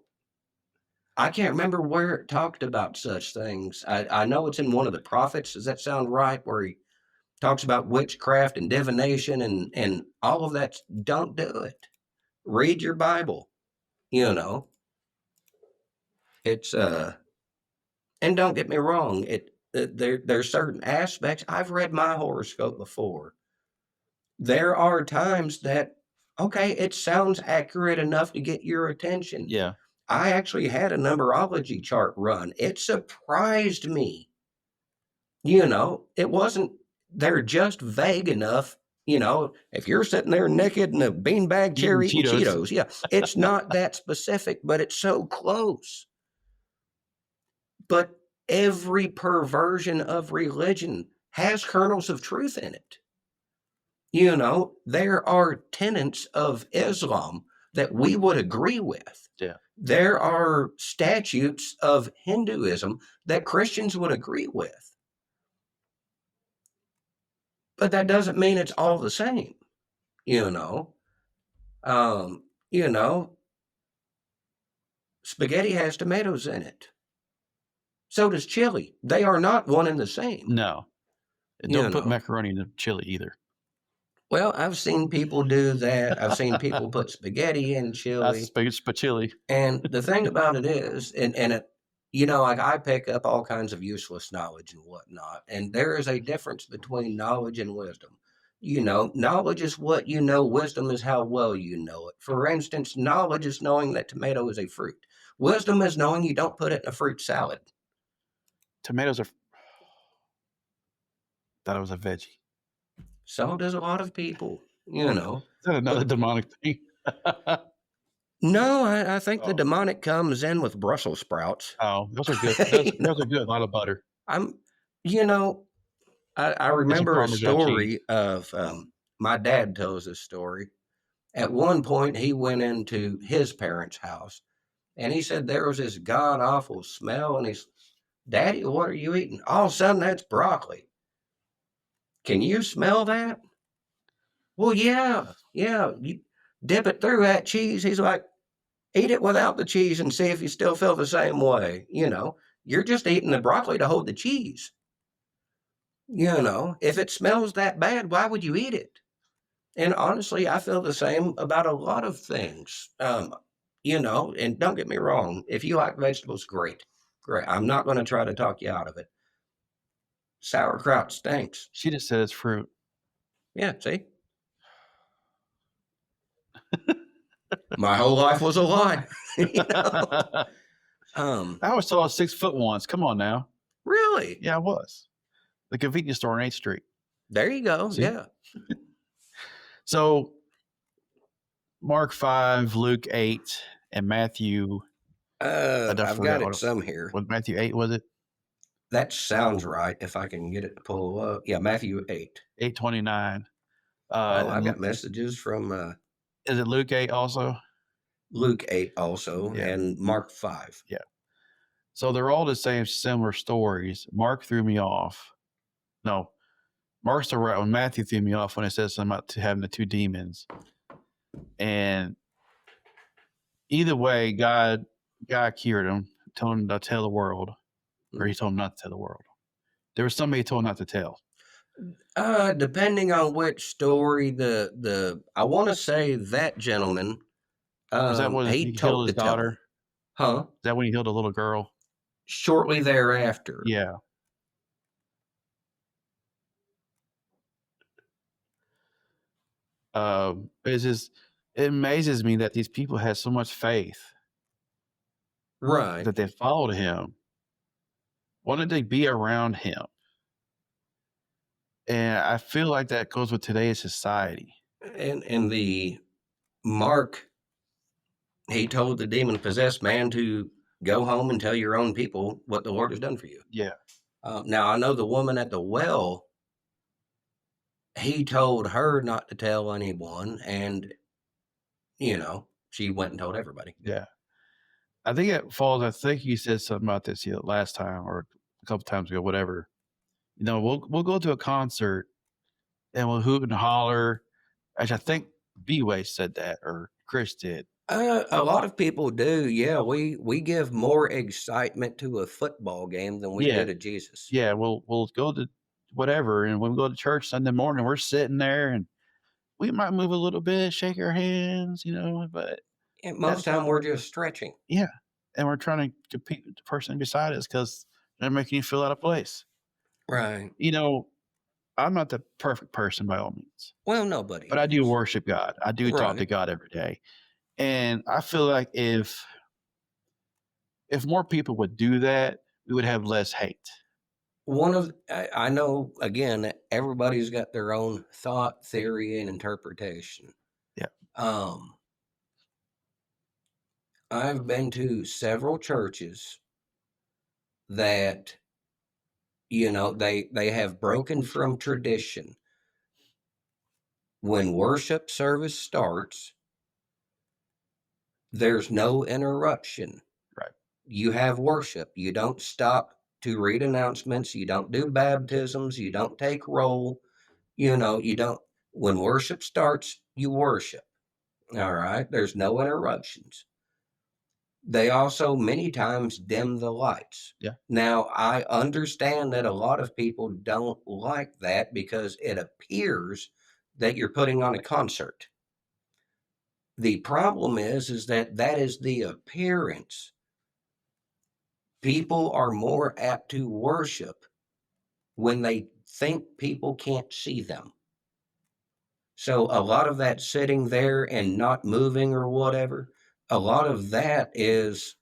I can't remember where it talked about such things. I know it's in one of the prophets. Does that sound right? Where he talks about witchcraft and divination and all of that. Don't do it. Read your Bible. You know, it's and don't get me wrong. There's certain aspects. I've read my horoscope before. There are times that, okay, it sounds accurate enough to get your attention. Yeah. I actually had a numerology chart run. It surprised me. You know, it wasn't, they're just vague enough. You know, if you're sitting there naked in a beanbag chair Eating eating Cheetos. Cheetos, yeah, it's not that specific, but it's so close. But every perversion of religion has kernels of truth in it. You know, there are tenets of Islam that we would agree with. Yeah. There are statutes of Hinduism that Christians would agree with. But that doesn't mean it's all the same, you know. You know, spaghetti has tomatoes in it. So does chili. They are not one and the same. No. And You don't put know. macaroni in the chili either. Well, I've seen people do that. I've seen people put spaghetti in chili. That's chili. And the thing about it is, and it, you know, like, I pick up all kinds of useless knowledge and whatnot, and there is a difference between knowledge and wisdom. You know, knowledge is what you know, wisdom is how well you know it. For instance, knowledge is knowing that tomato is a fruit. Wisdom is knowing you don't put it in a fruit salad. Tomatoes are. Thought it was a veggie. So does a lot of people, you know. Is that another demonic thing? No, I think the Oh. demonic comes in with Brussels sprouts. Oh, those are good. Those are good. A lot of butter. You know, I remember a Parmesan story cheese. of my dad tells this story. At one point, he went into his parents' house and he said there was this god awful smell. And he's, Daddy, what are you eating? All of a sudden, that's broccoli. Can you smell that? Well, yeah. You dip it through that cheese. He's like, eat it without the cheese and see if you still feel the same way. You know, you're just eating the broccoli to hold the cheese. You know, if it smells that bad, why would you eat it? And honestly, I feel the same about a lot of things. You know, and don't get me wrong, if you like vegetables, great. Great. I'm not going to try to talk you out of it. Sauerkraut stinks. She just said it's fruit. Yeah, see? My whole life was a lie. You know? I was told I was 6 foot once. Come on now. Really? Yeah, I was. The convenience store on 8th Street. There you go. See? Yeah. So Mark 5, Luke 8, and Matthew. I've got it some here. Was Matthew 8, was it? That sounds right. If I can get it to pull up. Yeah, Matthew 8. 8:29. I've got messages from Is it Luke 8 also? Luke 8 also, Yeah. and Mark 5. Yeah. So they're all the same similar stories. Mark threw me off. No, Mark's the right one. Matthew threw me off when it says something about having the 2 demons. And either way, God cured him, told him to tell the world, or he told him not to tell the world. There was somebody he told not to tell. Depending on which story, the I want to say that gentleman. Is that when he killed his daughter? Huh? Is that when he killed a little girl? Shortly thereafter. Yeah. It amazes me that these people had so much faith, Right. that they followed him. Wanted to be around him. And I feel like that goes with today's society. And the Mark, he told the demon-possessed man to go home and tell your own people what the Lord has done for you. Yeah. Now, I know the woman at the well, he told her not to tell anyone, and, you know, she went and told everybody. Yeah. I think it falls. I think you said something about this last time or a couple times ago, whatever. We'll go to a concert and we'll hoot and holler. Actually, I think B-Way said that or Chris did. A lot of people do. Yeah, we give more excitement to a football game than we do Yeah, to Jesus. yeah. We'll go to whatever, and when we go to church Sunday morning, we're sitting there and we might move a little bit, shake our hands, but And that's most time we're just stretching. yeah, and we're trying to compete with the person beside us because they're making you feel out of place. Right. You know, I'm not the perfect person by all means, Well, nobody but I do is. worship God. I do talk to Right. God every day. And I feel like if more people would do that, we would have less hate. I know again, everybody's got their own thought, theory, and interpretation. Yeah. Um, I've been to several churches that, they have broken from tradition. When worship service starts, there's no interruption. Right. You have worship. You don't stop to read announcements. You don't do baptisms. You don't take roll. You don't. When worship starts, you worship. All right. There's no interruptions. They also many times dim the lights. Yeah. Now, I understand that a lot of people don't like that because it appears that you're putting on a concert. The problem is that is the appearance. People are more apt to worship when they think people can't see them. So a lot of that sitting there and not moving or whatever, a lot of that is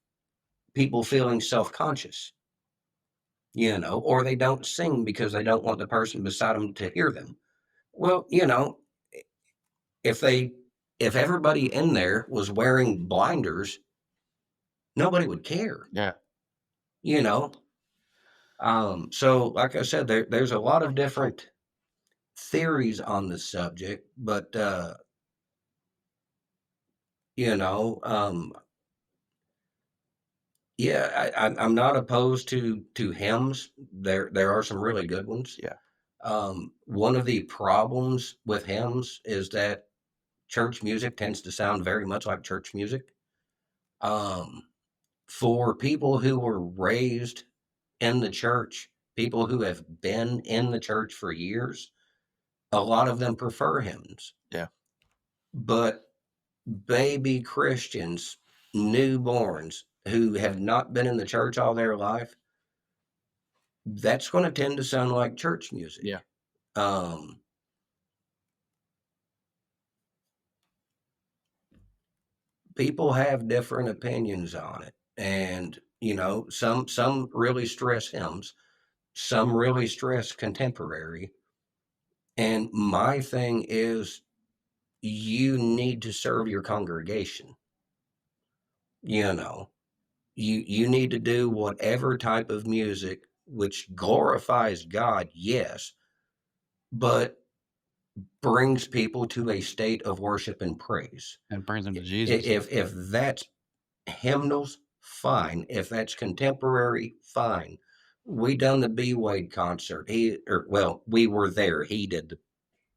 people feeling self-conscious, or they don't sing because they don't want the person beside them to hear them. Well, if they if everybody in there was wearing blinders, nobody would care, Yeah. you know. So like I said, there's a lot of different theories on the subject, but you know, um, yeah, I'm not opposed to hymns. There are some really good ones. Yeah. One of the problems with hymns is that church music tends to sound very much like church music. Um, for people who were raised in the church, people who have been in the church for years, a lot of them prefer hymns. Yeah. But baby Christians, newborns who have not been in the church all their life, that's going to tend to sound like church music. Yeah. Um, People have different opinions on it, and some really stress hymns, some really stress contemporary. And my thing is, you need to serve your congregation. You know, you need to do whatever type of music which glorifies God, yes, but brings people to a state of worship and praise. And brings them to Jesus. If that's hymnals, fine. If that's contemporary, fine. We done the B Wade concert. We were there. He did the B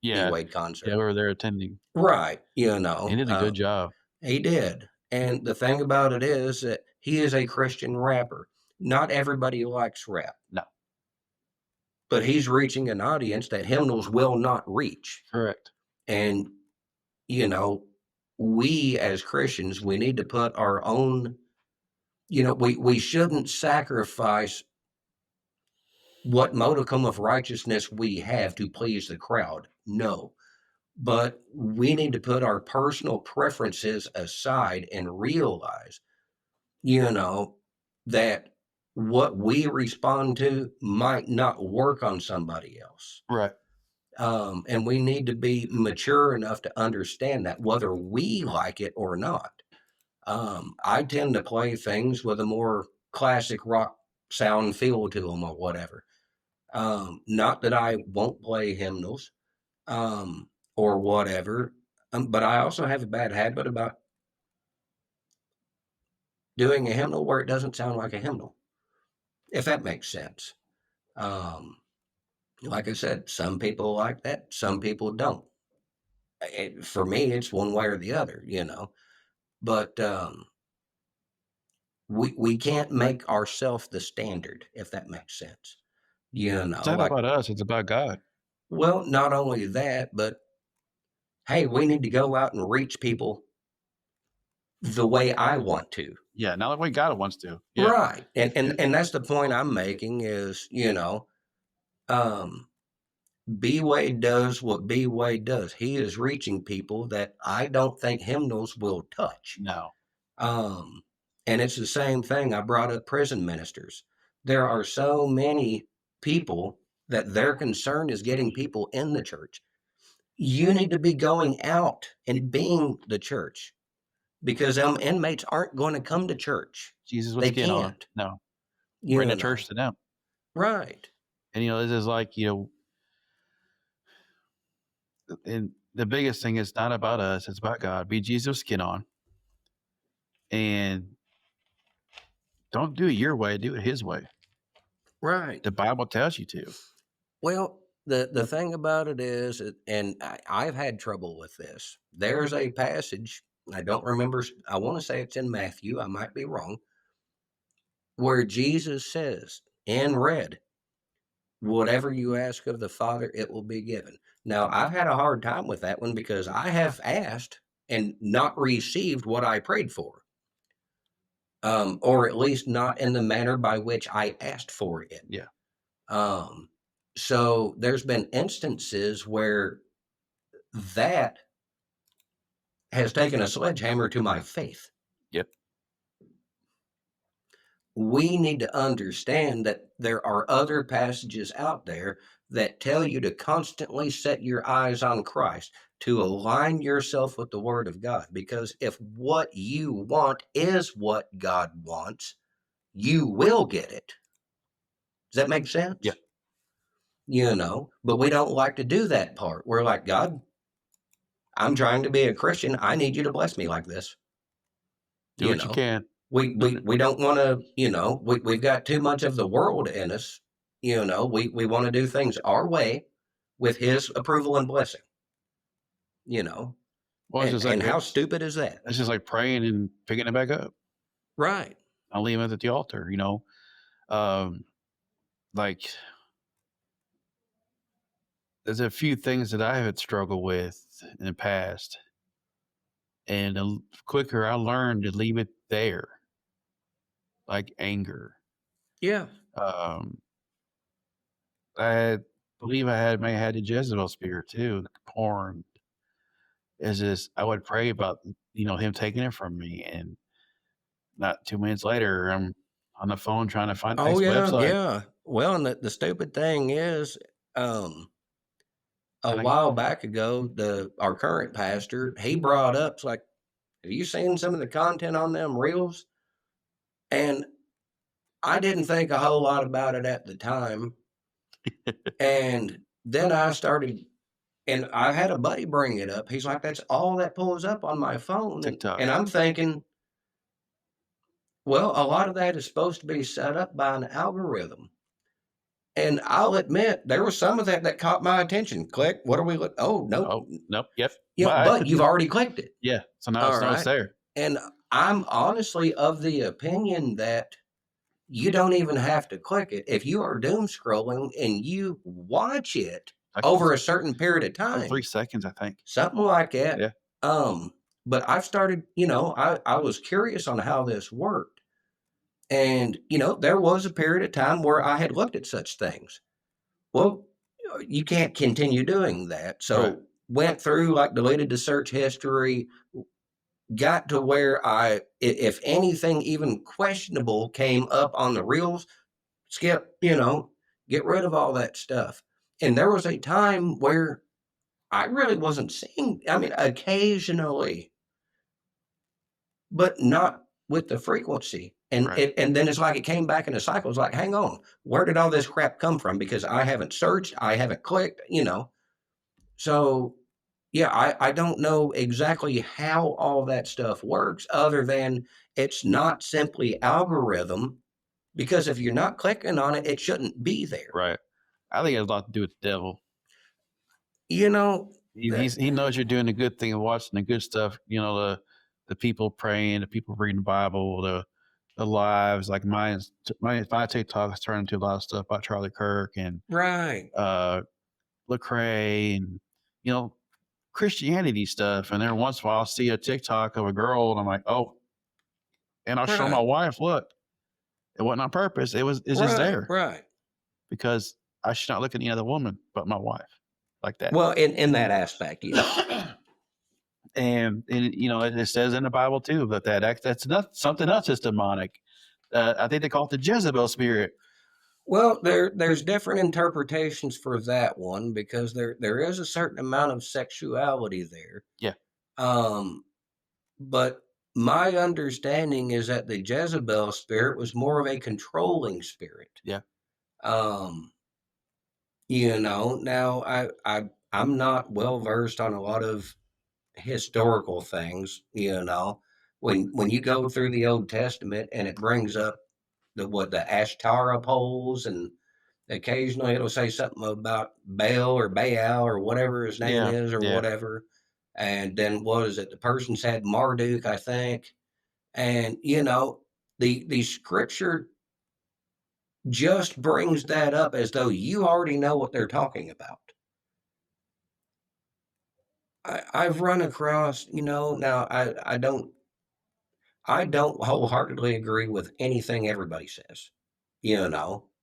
Yeah. Wade concert. Yeah, we were there attending. Right. He did a good job. He did. And the thing about it is that he is a Christian rapper. Not everybody likes rap. No. But he's reaching an audience that hymnals will not reach. Correct. And, we as Christians, we need to put our own, we shouldn't sacrifice what modicum of righteousness we have to please the crowd. No. But we need to put our personal preferences aside and realize, that what we respond to might not work on somebody else. Right. And we need to be mature enough to understand that whether we like it or not. I tend to play things with a more classic rock sound feel to them or whatever. Not that I won't play hymnals or whatever, but I also have a bad habit about doing a hymnal where it doesn't sound like a hymnal, if that makes sense. Um, like I said, some people like that, some people don't. For me, it's one way or the other, you know. But we can't make ourselves the standard, if that makes sense. You It's know, not like, about us, it's about God. well, not only that, but hey, we need to go out and reach people the way I want to. Yeah, not the way God wants to. Yeah. Right. And that's the point I'm making is, you know, um, B Wade does what B Wade does. He is reaching people that I don't think hymnals will touch. No. Um, and it's the same thing. I brought up prison ministers. There are so many people that their concern is getting people in the church. You need to be going out and being the church because inmates aren't going to come to church. Jesus with They skin on. can't. No. You Bring the know, church to them. right? And this is like, and the biggest thing is not about us, it's about God. Be Jesus with skin on. And don't do it your way, do it his way. Right. The Bible tells you to. Well, the thing about it is, and I've had trouble with this. There's a passage, I don't remember, I want to say it's in Matthew, I might be wrong, where Jesus says in red, whatever you ask of the Father, it will be given. Now, I've had a hard time with that one because I have asked and not received what I prayed for, or at least not in the manner by which I asked for it. Yeah. Um, so there's been instances where that has taken a sledgehammer to my faith. Yep. We need to understand that there are other passages out there that tell you to constantly set your eyes on Christ, to align yourself with the Word of God. Because if what you want is what God wants, you will get it. Does that make sense? Yeah. You know, but we don't like to do that part. We're like, God, I'm trying to be a Christian. I need you to bless me like this. Do what you can. We don't want to, we've got too much of the world in us. We want to do things our way with his approval and blessing, Well, it's just and like how stupid is that? it's just like praying and picking it back up. Right. I'll leave it at the altar, like there's a few things that I had struggled with in the past. And the quicker I learned to leave it there, like anger. Yeah. I believe may have had the Jezebel spirit too, the porn. Is just I would pray about him taking it from me, and not 2 minutes later I'm on the phone trying to find Oh next yeah, website. yeah. Well, and the stupid thing is, a And while back ago, our current pastor, he brought up, it's like, have you seen some of the content on them reels? And I didn't think a whole lot about it at the time. And then I started, and I had a buddy bring it up. He's like, that's all that pulls up on my phone. TikTok. And I'm thinking, well, a lot of that is supposed to be set up by an algorithm. And I'll admit, there was some of that caught my attention. Click. What are we looking? Oh, nope. Oh, nope. Yep. But you've already clicked it. Yeah. So now it's there. And I'm honestly of the opinion that you don't even have to click it. If you are doom scrolling and you watch it over a certain period of time, 3 seconds, I think. something like that. Yeah. But I've started, I was curious on how this worked. And, there was a period of time where I had looked at such things. Well, you can't continue doing that. So Right. went through, like, deleted the search history, got to where if anything even questionable came up on the reels, skip, get rid of all that stuff. And there was a time where I really wasn't seeing, I mean, occasionally, but not with the frequency. And Right. and then it's like it came back in a cycle. It's like, hang on, where did all this crap come from? Because I haven't searched, I haven't clicked, So, Yeah, I don't know exactly how all that stuff works other than it's not simply algorithm, because if you're not clicking on it, it shouldn't be there. Right. I think it has a lot to do with the devil. You know, He knows you're doing the good thing and watching the good stuff. You know, the people praying, the people reading the Bible, the lives. Like my TikTok has turned into a lot of stuff about Charlie Kirk and right, uh Lecrae and you know Christianity stuff. And every once in a while, I'll see a TikTok of a girl, and I'm like, oh, and I'll show my right, wife, look, it wasn't on purpose. It's just right, there right. because I should not look at any other woman but my wife like that. Well, in that aspect, yeah. And you know, it says in the Bible too that's not something else is demonic. I think they call it the Jezebel spirit. Well, there's different interpretations for that one because there is a certain amount of sexuality there. Yeah, Um, but my understanding is that the Jezebel spirit was more of a controlling spirit. yeah, Um, now I'm not well versed on a lot of historical things, When you go through the Old Testament and it brings up the Ashtara poles, and occasionally it'll say something about Baal or Baal or whatever his name yeah, is or yeah. whatever. And then what is it? The person said Marduk, I think. And the scripture just brings that up as though you already know what they're talking about. I've run across, now I don't wholeheartedly agree with anything everybody says.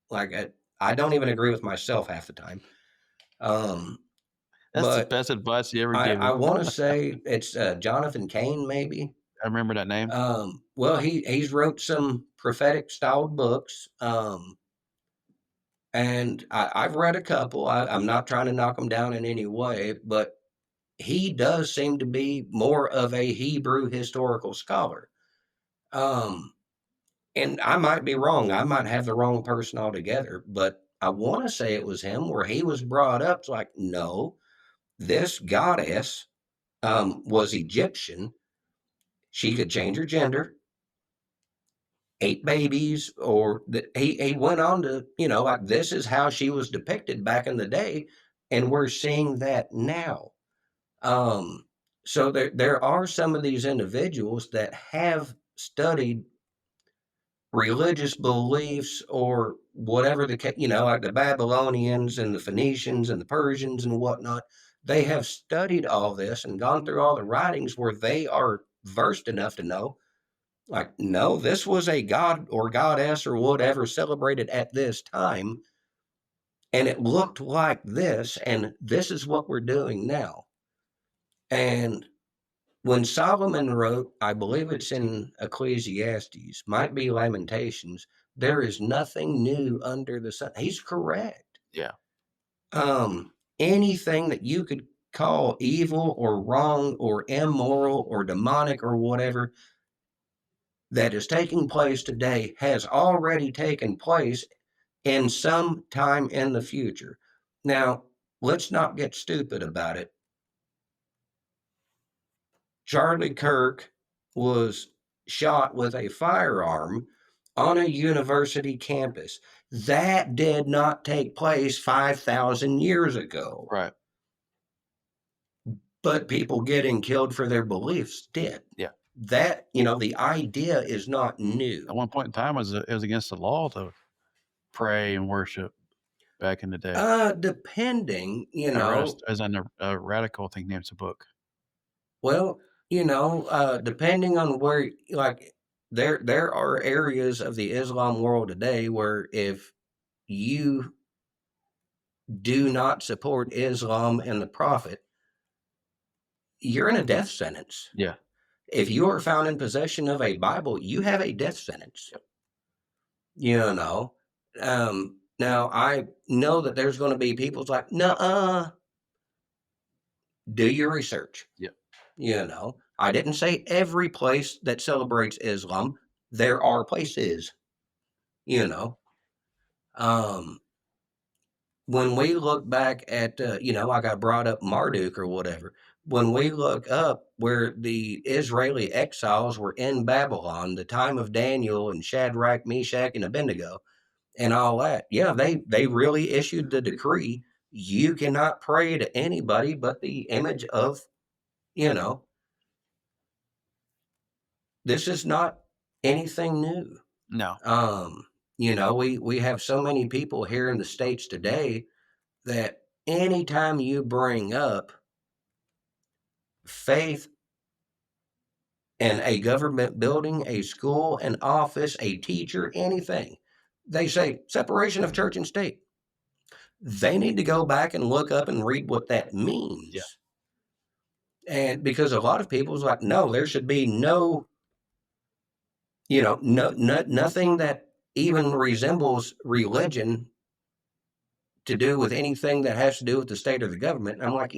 Like I don't even agree with myself half the time. Um, That's the but best advice you ever I given. want to say it's Jonathan Cain, maybe. I remember that name. Well, he's wrote some prophetic styled books, and I've read a couple. I'm not trying to knock him down in any way, but he does seem to be more of a Hebrew historical scholar. Um, and I might be wrong. I might have the wrong person altogether, but I want to say it was him where he was brought up. It's like, no, this goddess was Egyptian. She could change her gender, ate babies, or he went on to, like this is how she was depicted back in the day, and we're seeing that now. Um, so there are some of these individuals that have studied religious beliefs or whatever like the Babylonians and the Phoenicians and the Persians and whatnot. They have studied all this and gone through all the writings where they are versed enough to know, like, no, this was a god or goddess or whatever celebrated at this time, and it looked like this, and this is what we're doing now. And when Solomon wrote, I believe it's in Ecclesiastes, might be Lamentations, there is nothing new under the sun. He's correct. Yeah, Anything that you could call evil or wrong or immoral or demonic or whatever that is taking place today has already taken place in some time in the future. Now, let's not get stupid about it. Charlie Kirk was shot with a firearm on a university campus. That did not take place 5,000 years ago, right. but people getting killed for their beliefs did. Yeah. That, the idea is not new. At one point in time, it was against the law to pray and worship back in the day. Depending, As on the radical, I think names a book. well, depending on where, like, there are areas of the Islam world today where if you do not support Islam and the Prophet, you're in a death sentence. Yeah, If you are found in possession of a Bible, you have a death sentence. You know. Now I know that there's going to be people's like, nah, do your research. yeah. I didn't say every place that celebrates Islam. There are places, you know. Um, when we look back at, like I brought up Marduk or whatever, when we look up where the Israeli exiles were in Babylon, the time of Daniel and Shadrach, Meshach, and Abednego, and all that, yeah, they really issued the decree. You cannot pray to anybody but the image of, you know, this is not anything new. No. We have so many people here in the States today that anytime you bring up faith in a government building, a school, an office, a teacher, anything, they say separation of church and state. They need to go back and look up and read what that means. Yeah. And because a lot of people's like, no, there should be no, nothing that even resembles religion to do with anything that has to do with the state or the government. And I'm like,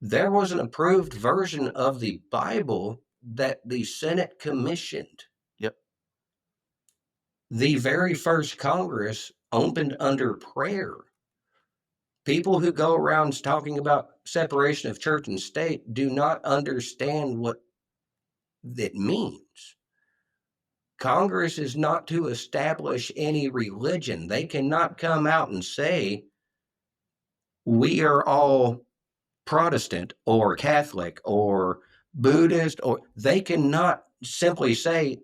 there was an approved version of the Bible that the Senate commissioned. Yep. The very first Congress opened under prayer. People who go around talking about separation of church and state do not understand what it means. Congress is not to establish any religion. They cannot come out and say, we are all Protestant or Catholic or Buddhist, or they cannot simply say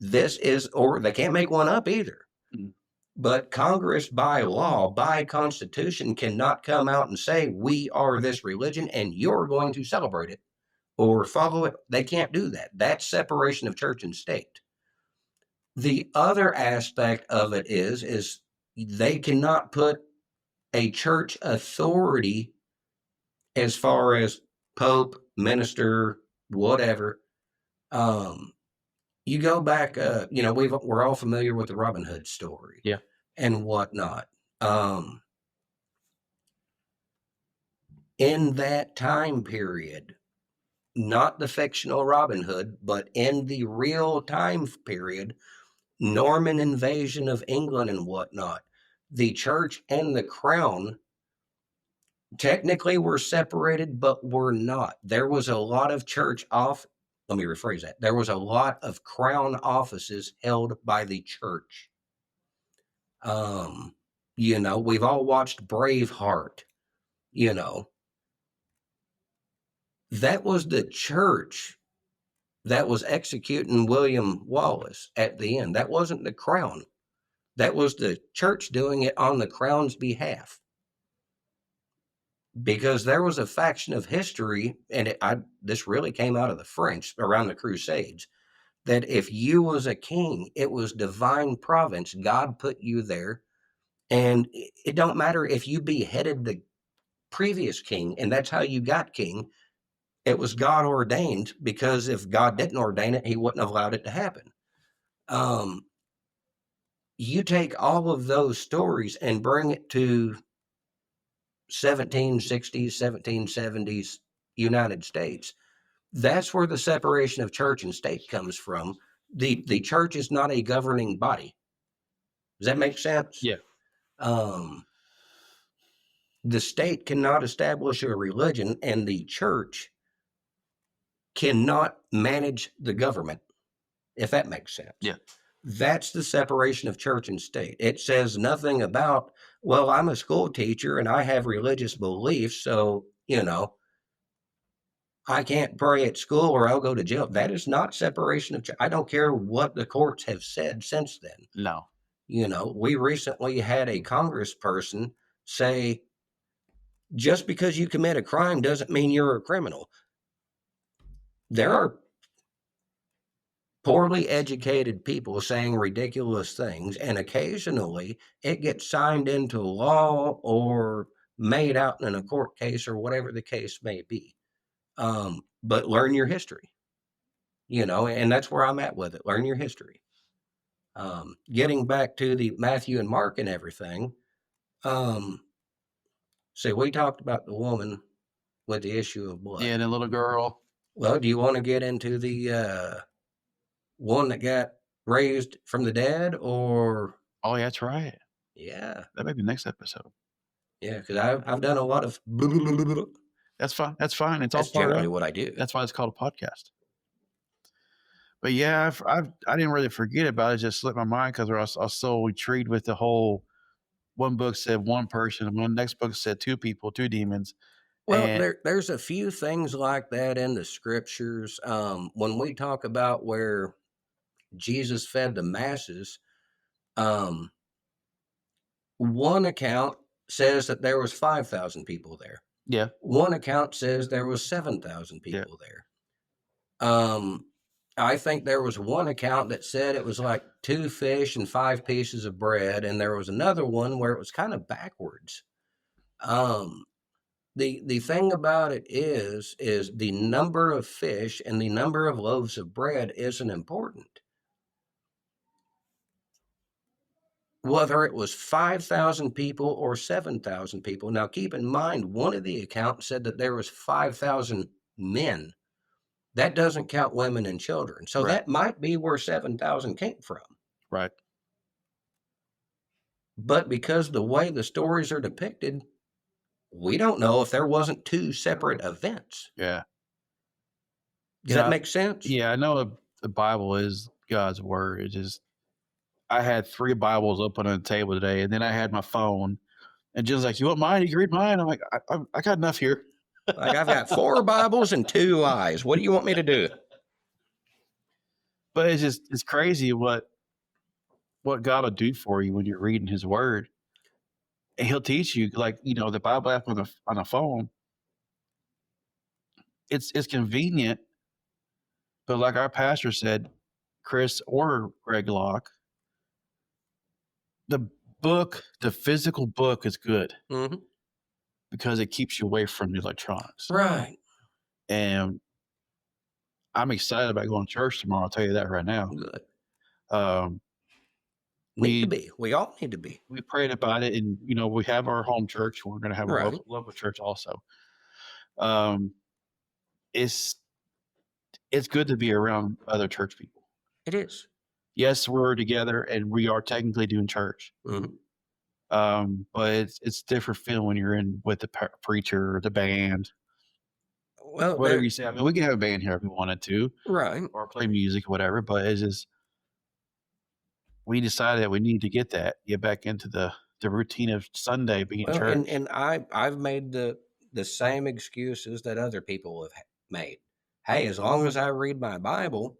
this is, or they can't make one up either. Mm. But Congress, by law, by Constitution, cannot come out and say, we are this religion and you're going to celebrate it or follow it. They can't do that. That's separation of church and state. The other aspect of it is they cannot put a church authority as far as pope, minister, whatever. You go back, we're all familiar with the Robin Hood story. Yeah. And whatnot. In that time period, not the fictional Robin Hood, but in the real time period, Norman invasion of England and whatnot, the church and the crown technically were separated, but were not. There was a lot of let me rephrase that. There was a lot of crown offices held by the church. We've all watched Braveheart, that was the church that was executing William Wallace at the end. That wasn't the crown. That was the church doing it on the crown's behalf. Because there was a faction of history, and this really came out of the French around the Crusades, that if you was a king, it was divine providence. God put you there, and it don't matter if you beheaded the previous king, and that's how you got king. It was God ordained, because if God didn't ordain it, he wouldn't have allowed it to happen. You take all of those stories and bring it to 1760s, 1770s United States. That's where the separation of church and state comes from. The church is not a governing body. Does that make sense? Yeah. The state cannot establish a religion, and the church cannot manage the government, if that makes sense. Yeah. That's the separation of church and state. It says nothing about, well, I'm a school teacher and I have religious beliefs, so, I can't pray at school or I'll go to jail. That is not separation of church. I don't care what the courts have said since then. No. We recently had a congressperson say, just because you commit a crime doesn't mean you're a criminal. There are poorly educated people saying ridiculous things, and occasionally it gets signed into law or made out in a court case or whatever the case may be. But learn your history, and that's where I'm at with it. Learn your history. Getting back to the Matthew and Mark and everything. See, we talked about the woman with the issue of blood. Yeah, the little girl. Well, do you want to get into the one that got raised from the dead, or? Oh, yeah, that's right. Yeah. That may be the next episode. Yeah, because I've done a lot of That's fine. That's fine. It's all That's part generally of. what I do. That's why it's called a podcast. But yeah, I didn't really forget about it. It just slipped my mind because I was so intrigued with the whole. One book said one person, and one next book said two people, two demons, Well, and there's a few things like that in the scriptures. When we talk about where Jesus fed the masses, um, one account says that there was 5,000 people there. yeah, One account says there was 7,000 yeah, people there. Um, I think there was one account that said it was like 2 fish and 5 pieces of bread, and there was another one where it was kind of backwards. Um, the thing about it is the number of fish and the number of loaves of bread isn't important. Whether it was 5,000 people or 7,000 people. Now, keep in mind, one of the accounts said that there was 5,000 men. That doesn't count women and children. So right, that might be where 7,000 came from. right, But because the way the stories are depicted, we don't know if there wasn't 2 separate events. yeah, Does yeah, that make sense? yeah. I know the Bible is God's word. It just I had 3 Bibles open on the table today, and then I had my phone, and Jim's like, "You want mine? You can read mine." I'm like, I got enough here." Like, I've got 4 Bibles and 2 eyes. What do you want me to do? But it's crazy what God will do for you when you're reading His Word, and He'll teach you like the Bible app on the phone. It's convenient, but like our pastor said, Chris or Greg Locke, the the physical book is good Mhm. because it keeps you away from the electronics. Right. And I'm excited about going to church tomorrow. I'll tell you that right now. Good. Um, Need to we be. We all need to be. we prayed about it, and we have our home church. We're going to have a Right. local church also. Um, it's it's good to be around other church people. It is. Yes, we're together, and we are technically doing church. Mhm. But it's different feeling when you're in with the preacher or the band. Well, Whatever you say. I mean, we can have a band here if we wanted to, right. or play music or whatever. But it's just we decided that we need to get back into the routine of Sunday being Well, church. and I've made the same excuses that other people have made. Hey, as long as I read my Bible,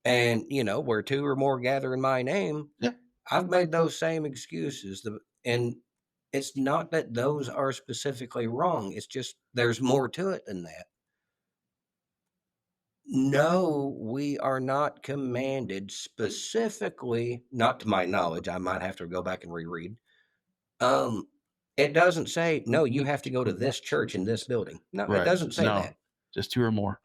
and where 2 or more gather in my name, Yeah. I've made those same excuses. And it's not that those are specifically wrong. It's just there's more to it than that. No, we are not commanded specifically, not to my knowledge. I might have to go back and reread. Um, it doesn't say, no, you have to go to this church in this building. No, it Right. doesn't say No, that. just 2 or more.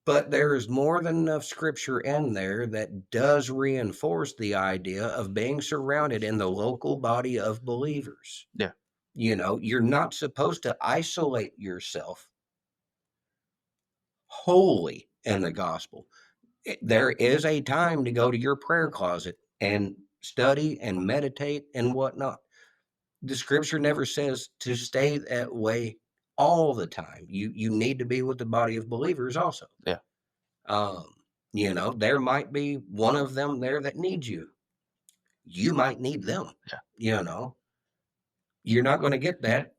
But there is more than enough scripture in there that does reinforce the idea of being surrounded in the local body of believers. Yeah. You're not supposed to isolate yourself wholly in the gospel. There is a time to go to your prayer closet and study and meditate and whatnot. The scripture never says to stay that way all the time. You need to be with the body of believers also. Yeah. Um, there might be one of them there that needs you. You might need them. Yeah. You're not going to get that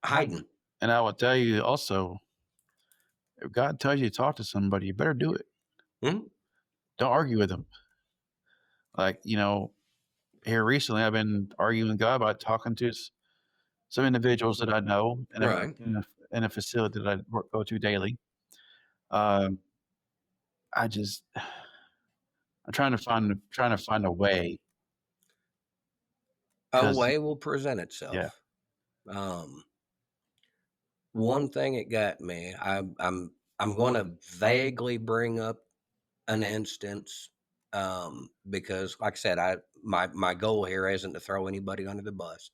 hiding. And I will tell you also, if God tells you to talk to somebody, you better do it. Mhm. Don't argue with them. Like, here recently, I've been arguing with God about talking to some individuals that I know Right. in a facility that I go to daily. Um, I just, I'm trying to find a way. A 'Cause way will present yeah, itself. Um, one thing it got me, I'm going to vaguely bring up an instance, because, like I said, my goal here isn't to throw anybody under the bus.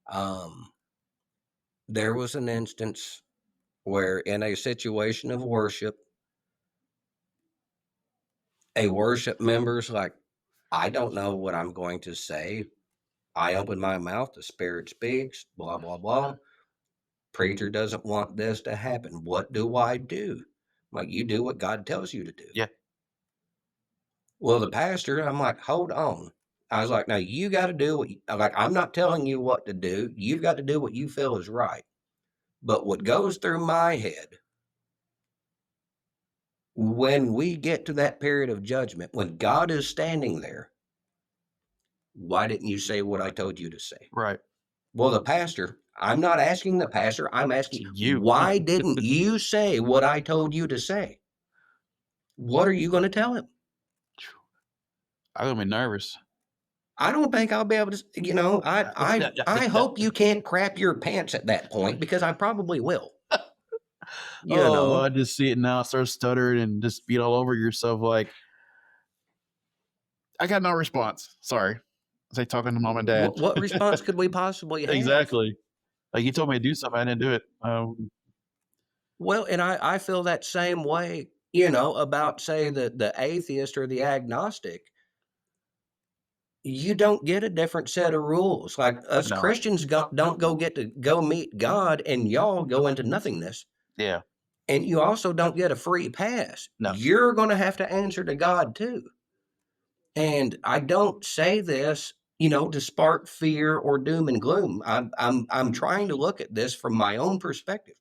Um, there was an instance where, in a situation of worship, a worship member's like, I don't know what I'm going to say. I open my mouth, the Spirit speaks, blah, blah, blah. Preacher doesn't want this to happen. What do I do? Like, you do what God tells you to do. Yeah. Well, the pastor, I'm like, hold on. I was like, now you got to do like, I'm not telling you what to do. You've got to do what you feel is right. But what goes through my head when we get to that period of judgment, when God is standing there, why didn't you say what I told you to say? Right. Well, the pastor, I'm not asking the pastor. I'm asking You. why didn't you say what I told you to say? What are you going to tell him? I'm gonna be nervous. I don't think I'll be able to, I hope you can't crap your pants at that point, because I probably will. I just see it now. Start stuttering and just beat all over yourself. Like, I got no response. Sorry. It's like talking to mom and dad. What response could we possibly have? Exactly. Like, you told me to do something, I didn't do it. Well, and I feel that same way, about, say, the atheist or the agnostic. You don't get a different set of rules. Like, us No. Christians don't get to go meet God, and y'all go into nothingness. Yeah. And you also don't get a free pass. No. You're going to have to answer to God too. And I don't say this, to spark fear or doom and gloom. I'm trying to look at this from my own perspective.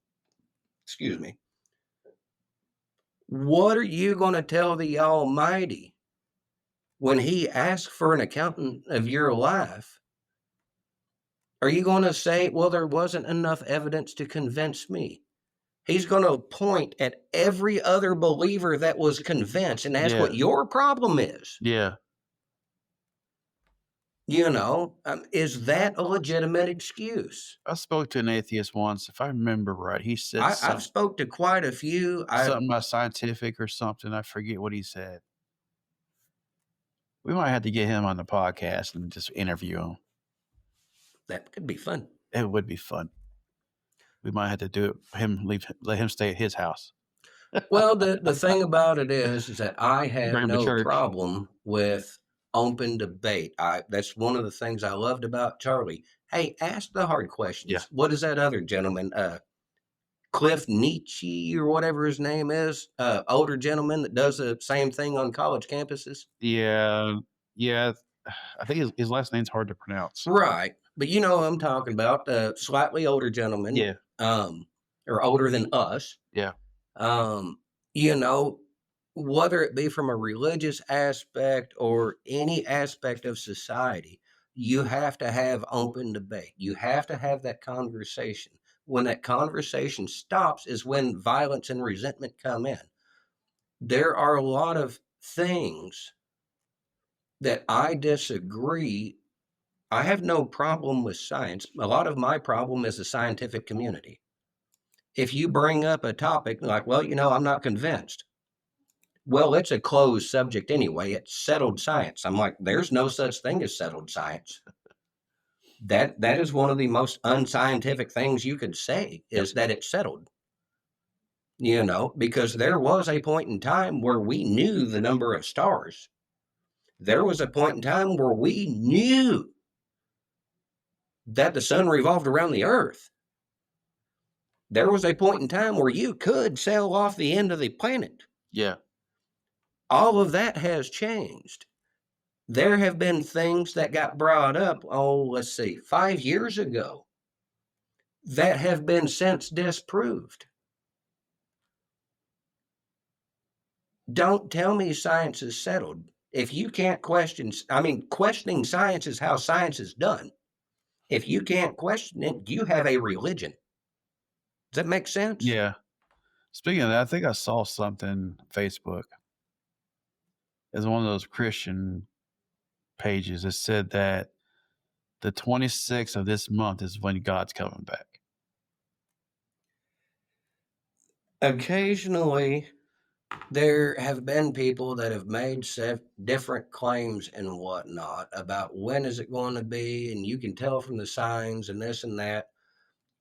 Excuse me. What are you going to tell the Almighty when He asks for an accountant of your life? Are you going to say, well, there wasn't enough evidence to convince me? He's going to point at every other believer that was convinced and ask what your problem is. Yeah. Is that a legitimate excuse? I spoke to an atheist once, if I remember right. He said I've spoke to quite a few. something about scientific or something. I forget what he said. We might have to get him on the podcast and just interview him. That could be fun. It would be fun. We might have to do it. Let him stay at his house. Well, the thing about it is that I Bring have him to no church. problem with open debate. That's one of the things I loved about Charlie. Hey, ask the hard questions. Yeah. What is that other gentleman? Cliff Nietzsche or whatever his name is, older gentleman that does the same thing on college campuses. Yeah. I think his last name's hard to pronounce. Right. But you know who I'm talking about, slightly older gentleman. Yeah. Or older than us. Yeah. Whether it be from a religious aspect or any aspect of society, you have to have open debate. You have to have that conversation. When that conversation stops is when violence and resentment come in. There are a lot of things that I disagree. I have no problem with science. A lot of my problem is the scientific community. If you bring up a topic like, well, I'm not convinced. Well, it's a closed subject anyway. It's settled science. I'm like, there's no such thing as settled science. That is one of the most unscientific things you could say, is that it's settled. Because there was a point in time where we knew the number of stars. There was a point in time where we knew that the sun revolved around the earth. There was a point in time where you could sail off the end of the planet. Yeah. All of that has changed. There have been things that got brought up, 5 years ago, that have been since disproved. Don't tell me science is settled. If you can't questioning science is how science is done. If you can't question it, you have a religion. Does that make sense? Yeah. Speaking of that, I think I saw something on Facebook. It's one of those Christian pages that said that the 26th of this month is when God's coming back. Occasionally, there have been people that have made different claims and whatnot about when is it going to be, and you can tell from the signs and this and that.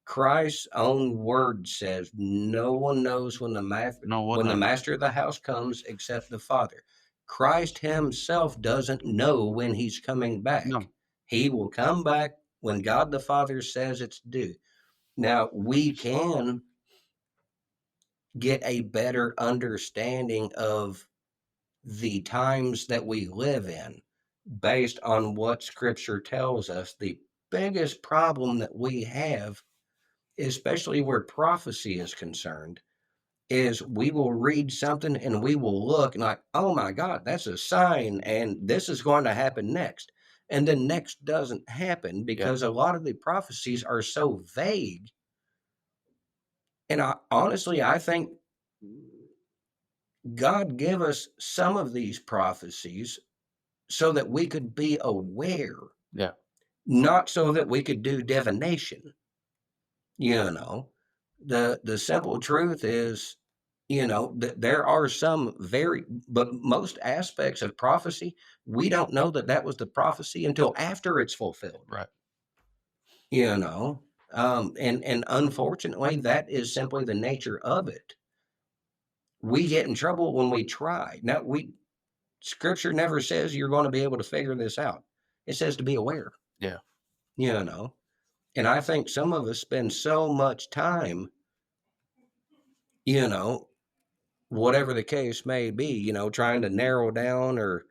Christ's own word says no one knows when the master of the house comes except the Father. Christ himself doesn't know when he's coming back. No. He will come back when God the Father says it's due. Now, we can get a better understanding of the times that we live in based on what scripture tells us. The biggest problem that we have, especially where prophecy is concerned, is we will read something and we will look and like, oh my God, that's a sign, and this is going to happen next. And then next doesn't happen Yeah. because a lot of the prophecies are so vague. And honestly, I think God gave us some of these prophecies so that we could be aware, Yeah. not so that we could do divination. You know, the simple truth is, there are some but most aspects of prophecy, we don't know that that was the prophecy until after it's fulfilled. Right. You know, and unfortunately, that is simply the nature of it. We get in trouble when we try. Now, Scripture never says you're going to be able to figure this out. It says to be aware. Yeah. You know, and I think some of us spend so much time, you know, whatever the case may be, trying to narrow down or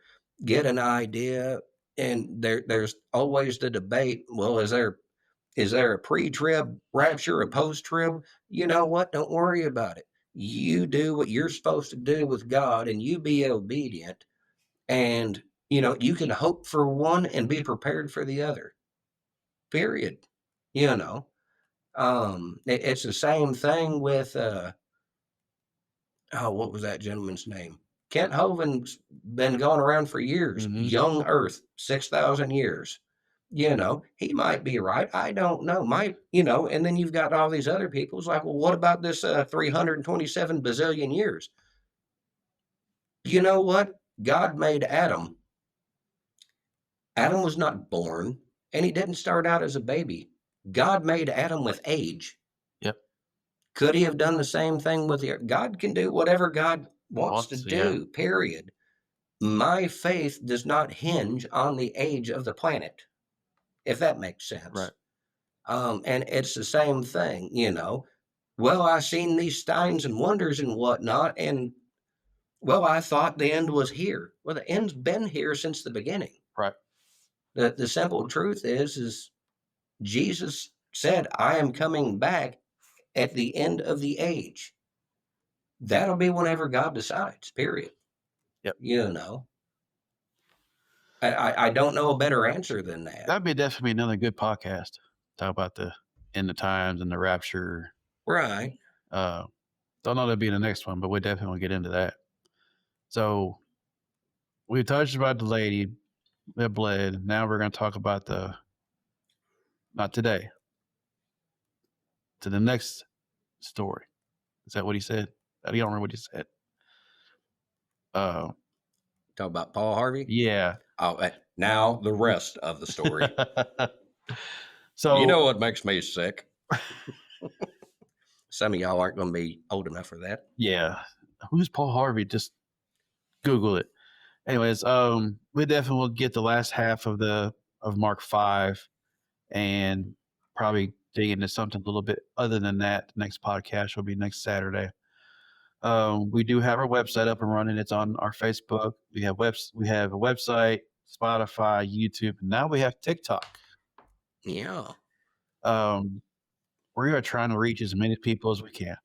get an idea. And there's always the debate. Well, is there a pre-trib rapture, a post-trib? You know what? Don't worry about it. You do what you're supposed to do with God, and you be obedient. And you can hope for one and be prepared for the other. Period. You know. It's the same thing with oh, what was that gentleman's name? Kent Hovind's been going around for years. Mm-hmm. Young Earth, 6,000 years. He might be right. I don't know. And then you've got all these other people. It's like, well, what about this 327 bazillion years? You know what? God made Adam. Adam was not born, and he didn't start out as a baby. God made Adam with age. Yep. Could he have done the same thing with the God can do whatever God wants to Yeah. do, period. My faith does not hinge on the age of the planet, if that makes sense. Right. And it's the same thing, Well, I seen these signs and wonders and whatnot, and well, I thought the end was here. Well, the end's been here since the beginning. Right. The simple truth is Jesus said, I am coming back at the end of the age. That'll be whenever God decides, period. Yep. I don't know a better answer than that. That'd be definitely another good podcast. Talk about the end of times and the rapture. Right. Don't know that'd be the next one, but we definitely will get into that. So we touched about the lady that bled. Now we're going to talk about not today, to the next story. Is that what he said? I don't remember what he said. Talk about Paul Harvey? Yeah. Oh, now the rest of the story. So you know what makes me sick? Some of y'all aren't going to be old enough for that. Yeah. Who's Paul Harvey? Just Google it. Anyways, we definitely will get the last half of Mark 5 and probably dig into something a little bit other than that. The next podcast will be next Saturday. We do have our website up and running. It's on our Facebook. We have a website, Spotify, YouTube, and now we have TikTok. Yeah. We are trying to reach as many people as we can.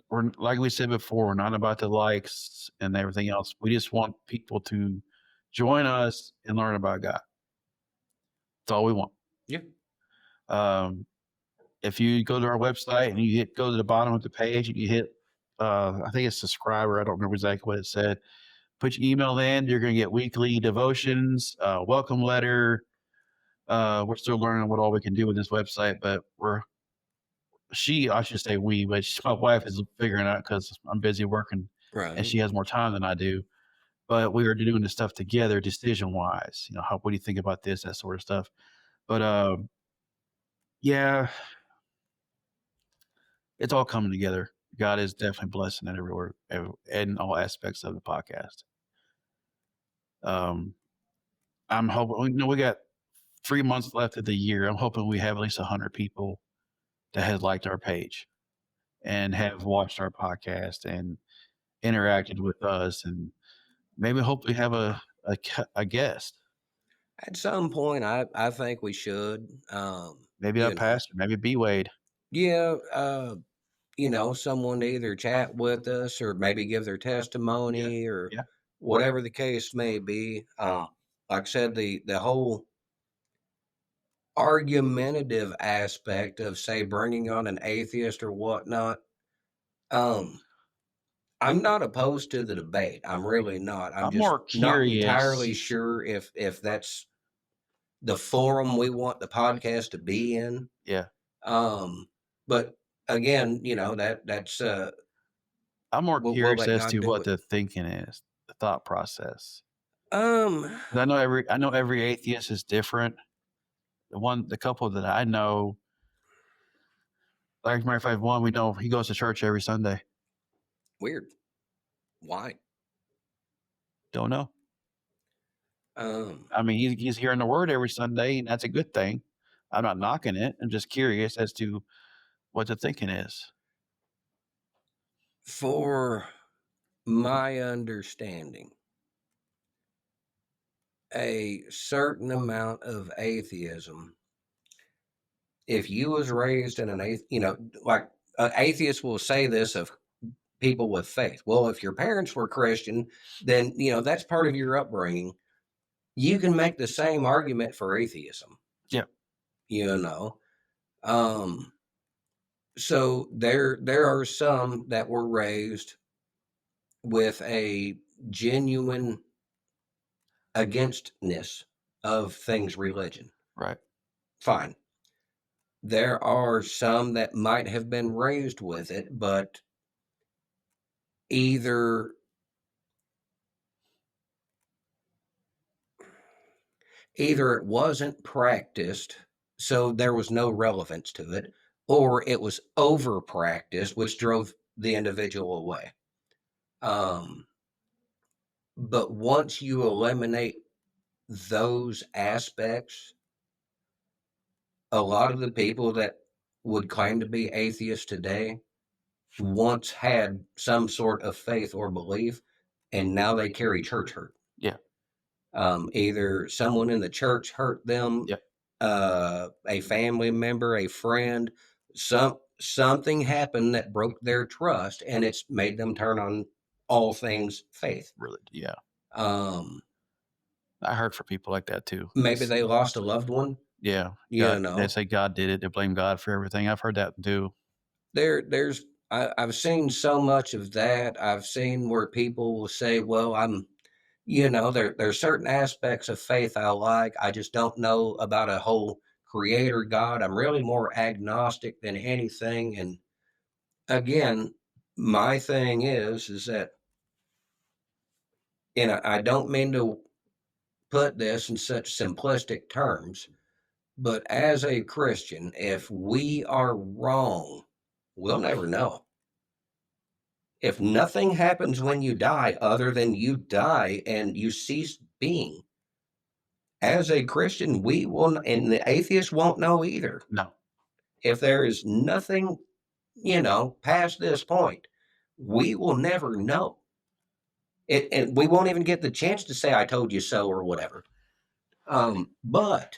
We're, like we said before, we're not about the likes and everything else. We just want people to join us and learn about God. That's all we want. Yeah. If you go to our website and you go to the bottom of the page and you hit, I think it's subscriber. I don't remember exactly what it said. Put your email in. You're going to get weekly devotions, welcome letter. We're still learning what all we can do with this website, but I should say we, but my wife is figuring out because I'm busy working and she has more time than I do. But we are doing this stuff together, decision wise. What do you think about this, that sort of stuff? But yeah, it's all coming together. God is definitely blessing it everywhere, in all aspects of the podcast. I'm hoping. We got 3 months left of the year. I'm hoping we have at least 100 people that has liked our page and have watched our podcast and interacted with us, and maybe hopefully have a guest, At some point, I think we should. maybe a You know, pastor, maybe B Wade. yeah, someone to either chat with us or maybe give their Yeah, testimony or yeah, whatever the case may be. Like I said, the whole argumentative aspect of, say, bringing on an atheist or whatnot. Um, I'm not opposed to the debate. I'm really not. I'm I'm just more not entirely curious. sure if that's the forum we want the podcast to be in. Yeah, But again, that's I'm more we'll curious let as God to do what it. the thinking is, the thought process. Um, 'Cause I know every atheist is different. The couple that I know, like, as a matter of fact, one we know, he goes to church every Sunday. Weird. Why? Don't know. Um, I mean, he's hearing the word every Sunday, and that's a good thing. I'm not knocking it. I'm just curious as to what the thinking is. for my understanding, a certain amount of atheism, if you was raised in like atheists will say this of people with faith. Well, if your parents were Christian, then that's part of your upbringing. You can make the same argument for atheism. Yeah, You know, um, so there are some that were raised with a genuine againstness of things religion. right. Fine. There are some that might have been raised with it, but either either it wasn't practiced, so there was no relevance to it, or it was over practiced, which drove the individual away. Um, but once you eliminate those aspects, a lot of the people that would claim to be atheists today once had some sort of faith or belief, and now they carry church hurt. Yeah, Either someone in the church hurt them, yeah, a family member, a friend, something happened that broke their trust, and it's made them turn on all things faith. really. Yeah, Um, I heard for people like that too. Maybe they lost a loved one. Yeah, You God. They know, say God did it. They blame God for everything. I've heard that too. I've seen so much of that. I've seen where people will say, "Well, there's certain aspects of faith I like. I just don't know about a whole creator God. I'm really more agnostic than anything." And again, my thing is that, I don't mean to put this in such simplistic terms, but as a Christian, if we are wrong, we'll never know. If nothing happens when you die other than you die and you cease being, as a Christian, we will, and the atheist won't know either. No, If there is nothing, past this point, we will never know. And we won't even get the chance to say, "I told you so," or whatever. But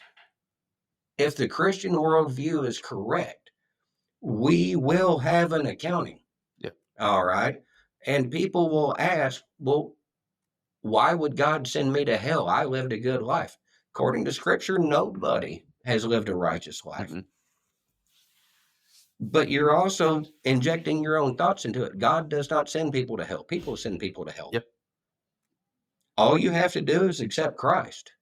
if the Christian worldview is correct, we will have an accounting. yeah, All right. And people will ask, "Well, why would God send me to hell? I lived a good life." According to scripture, nobody has lived a righteous life. mm-mm. But you're also injecting your own thoughts into it. God does not send people to hell. People send people to hell. Yep. All you have to do is accept Christ.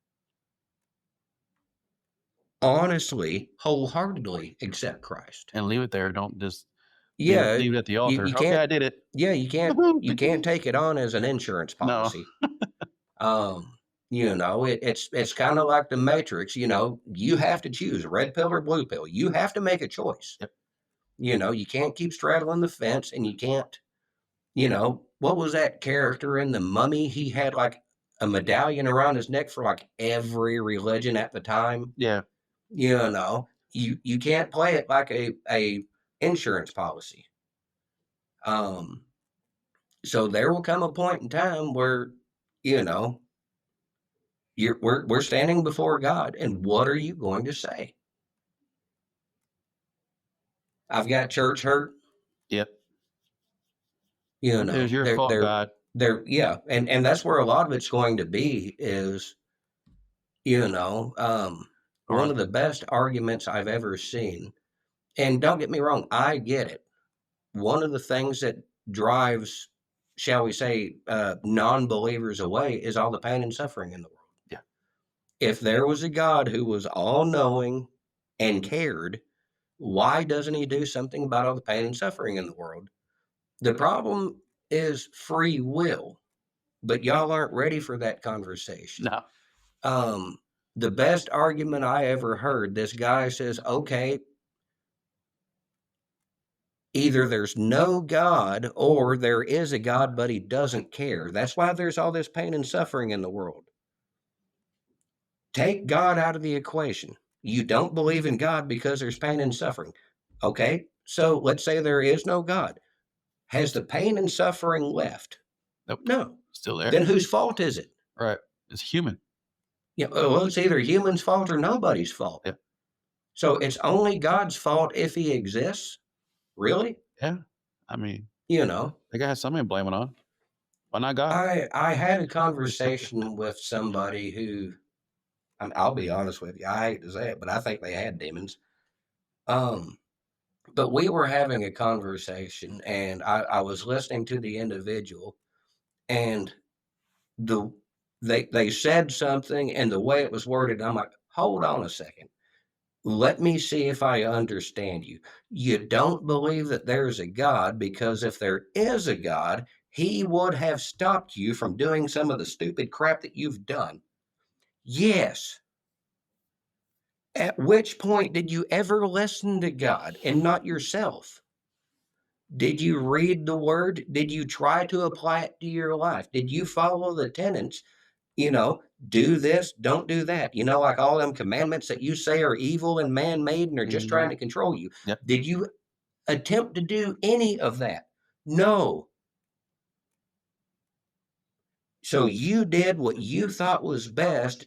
Honestly, wholeheartedly accept Christ. And leave it there. Don't just Yeah, leave it at the you, altar. you Okay, can't. I did it. Yeah, Woohoo! you can't take it on as an insurance No. policy. It's kind of like the Matrix. You have to choose red pill or blue pill. You have to make a choice. Yep. You can't keep straddling the fence, and you can't. What was that character in The Mummy? He had like a medallion around his neck for like every religion at the time. Yeah. You know, you can't play it like a insurance policy. So there will come a point in time where, you know, we're standing before God, and what are you going to say? I've got church hurt. Yep. You It was know, your fault, God. yeah, and that's where a lot of it's going to be is, you know, one Or of the best arguments I've ever seen. And don't get me wrong, I get it. One of the things that drives, shall we say, non-believers away is all the pain and suffering in the world. Yeah. If there was a God who was all-knowing and cared, why doesn't he do something about all the pain and suffering in the world? The problem is free will, but y'all aren't ready for that conversation. No. The best argument I ever heard, this guy says, okay, either there's no God or there is a God, but he doesn't care. That's why there's all this pain and suffering in the world. Take God out of the equation. You don't believe in God because there's pain and suffering. Okay, so let's say there is no God. Has the pain and suffering left? Nope. No. Still there. Then whose fault is it? Right. It's human. Yeah, well, it's either human's fault or nobody's fault. Yeah. So it's only God's fault if he exists? Really? Yeah. I mean, You know, they got somebody to blame it on. Why not God? I had a conversation with somebody who, I'll be honest with you, I hate to say it, but I think they had demons. But we were having a conversation, and I was listening to the individual, and the they said something, and the way it was worded, I'm like, hold on a second. Let me see if I understand you. You don't believe that there's a God because if there is a God, he would have stopped you from doing some of the stupid crap that you've done. Yes. At which point did you ever listen to God and not yourself? Did you read the word? Did you try to apply it to your life? Did you follow the tenets? You know, do this, don't do that. You know, like all them commandments that you say are evil and man-made and are just trying to control you. Yep. Did you attempt to do any of that? No. So you did what you thought was best,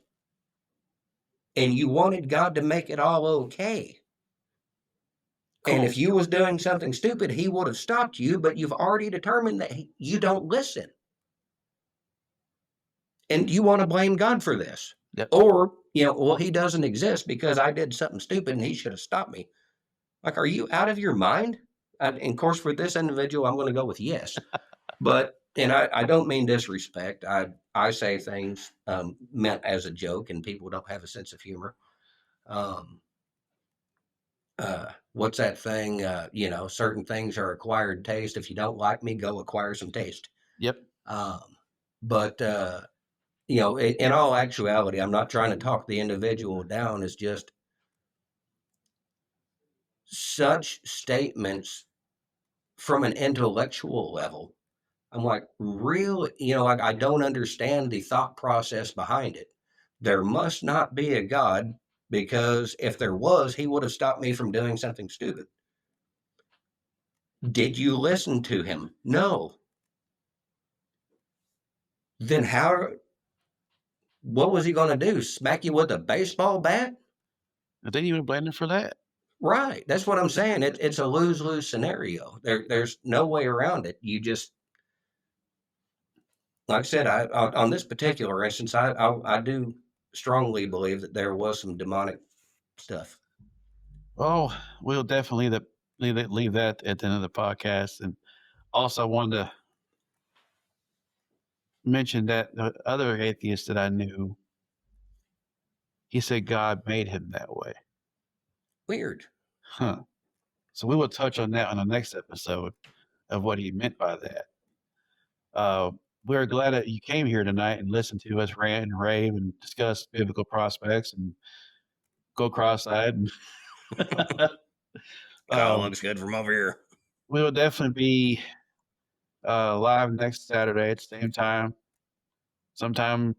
and you wanted God to make it all okay. And if you was doing something stupid, he would have stopped you, but you've already determined that you don't listen. And you want to blame God for this. Yep. Or, you know, well, he doesn't exist because I did something stupid and he should have stopped me. Like, are you out of your mind? And of course, for this individual, I'm going to go with yes. But, and I don't mean disrespect. I say things meant as a joke, and people don't have a sense of humor. What's that thing? You know, certain things are acquired taste. If you don't like me, go acquire some taste. Yep. But you know, in all actuality, I'm not trying to talk the individual down. It's just such statements from an intellectual level. I'm like, real, you know, like I don't understand the thought process behind it. There must not be a God because if there was, he would have stopped me from doing something stupid. Did you listen to him? No. Then what was he going to do? Smack you with a baseball bat? And then you would blame him for that. Right. That's what I'm saying. It's a lose-lose scenario. There's no way around it. You just, like I said, on this particular instance, I do strongly believe that there was some demonic stuff. Oh, we'll definitely leave that at the end of the podcast. And also, I wanted to mention that the other atheist that I knew, he said God made him that way. Weird. Huh. So we will touch on that on the next episode of what he meant by that. We're glad that you came here tonight and listened to us rant and rave and discuss biblical prospects and go cross-eyed. Looks good from over here. We will definitely be live next Saturday at the same time, sometime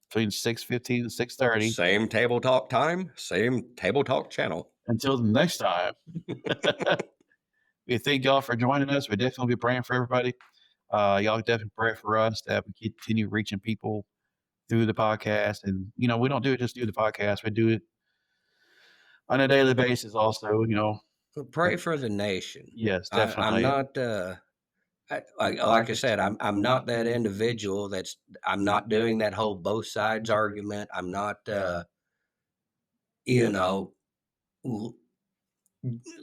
between 6:15 and 6:30. Same table talk time, same table talk channel. Until the next time, we thank y'all for joining us. We're definitely be praying for everybody. Y'all definitely pray for us that we continue reaching people through the podcast. And, we don't do it just through the podcast. We do it on a daily basis also, Pray for the nation. Yes, I'm definitely. not like I said, I'm not that individual I'm not doing that whole both sides argument. I'm not you know l-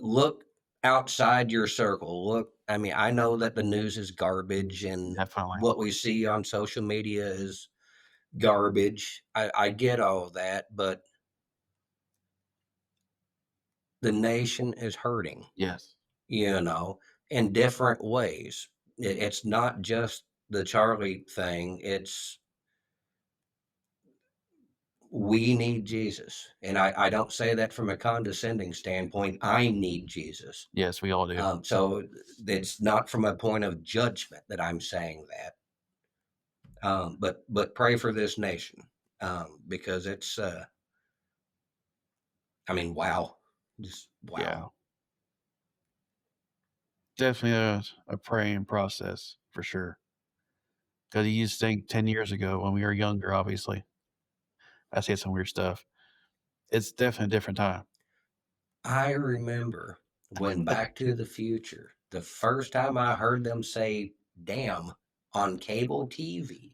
look outside your circle. Look, I mean, I know that the news is garbage and Definitely. what we see on social media is garbage. I get all of that, but the nation is hurting, Yes. in different ways. It's not just the Charlie thing. We need Jesus. And I don't say that from a condescending standpoint. I need Jesus. Yes, we all do. So it's not from a point of judgment that I'm saying that. But pray for this nation because it's, wow. Just wow. Yeah. Definitely a praying process for sure. Because you used to think 10 years ago when we were younger, obviously, I said some weird stuff. It's definitely a different time. I remember when Back to the Future, the first time I heard them say damn on cable TV.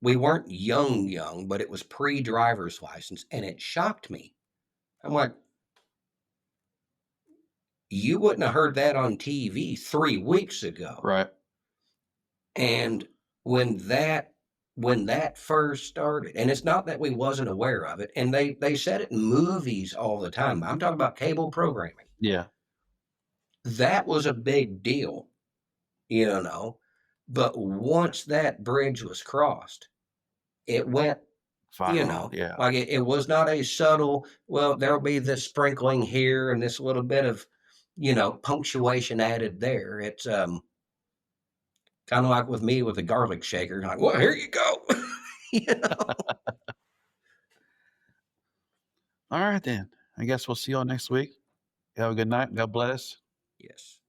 We weren't young, but it was pre-driver's license, and it shocked me. I'm like, you wouldn't have heard that on TV 3 weeks ago. Right. And when that first started, and it's not that we wasn't aware of it, and they said it in movies all the time. I'm talking about cable programming. Yeah. That was a big deal, you know. But once that bridge was crossed, it went, Viral. Yeah. like it was not a subtle, well, there'll be this sprinkling here and this little bit of, punctuation added there. It's kind of like with me with the garlic shaker. Like, well, here you go. you know? All right, then. I guess we'll see y'all next week. Have a good night. God bless. Yes.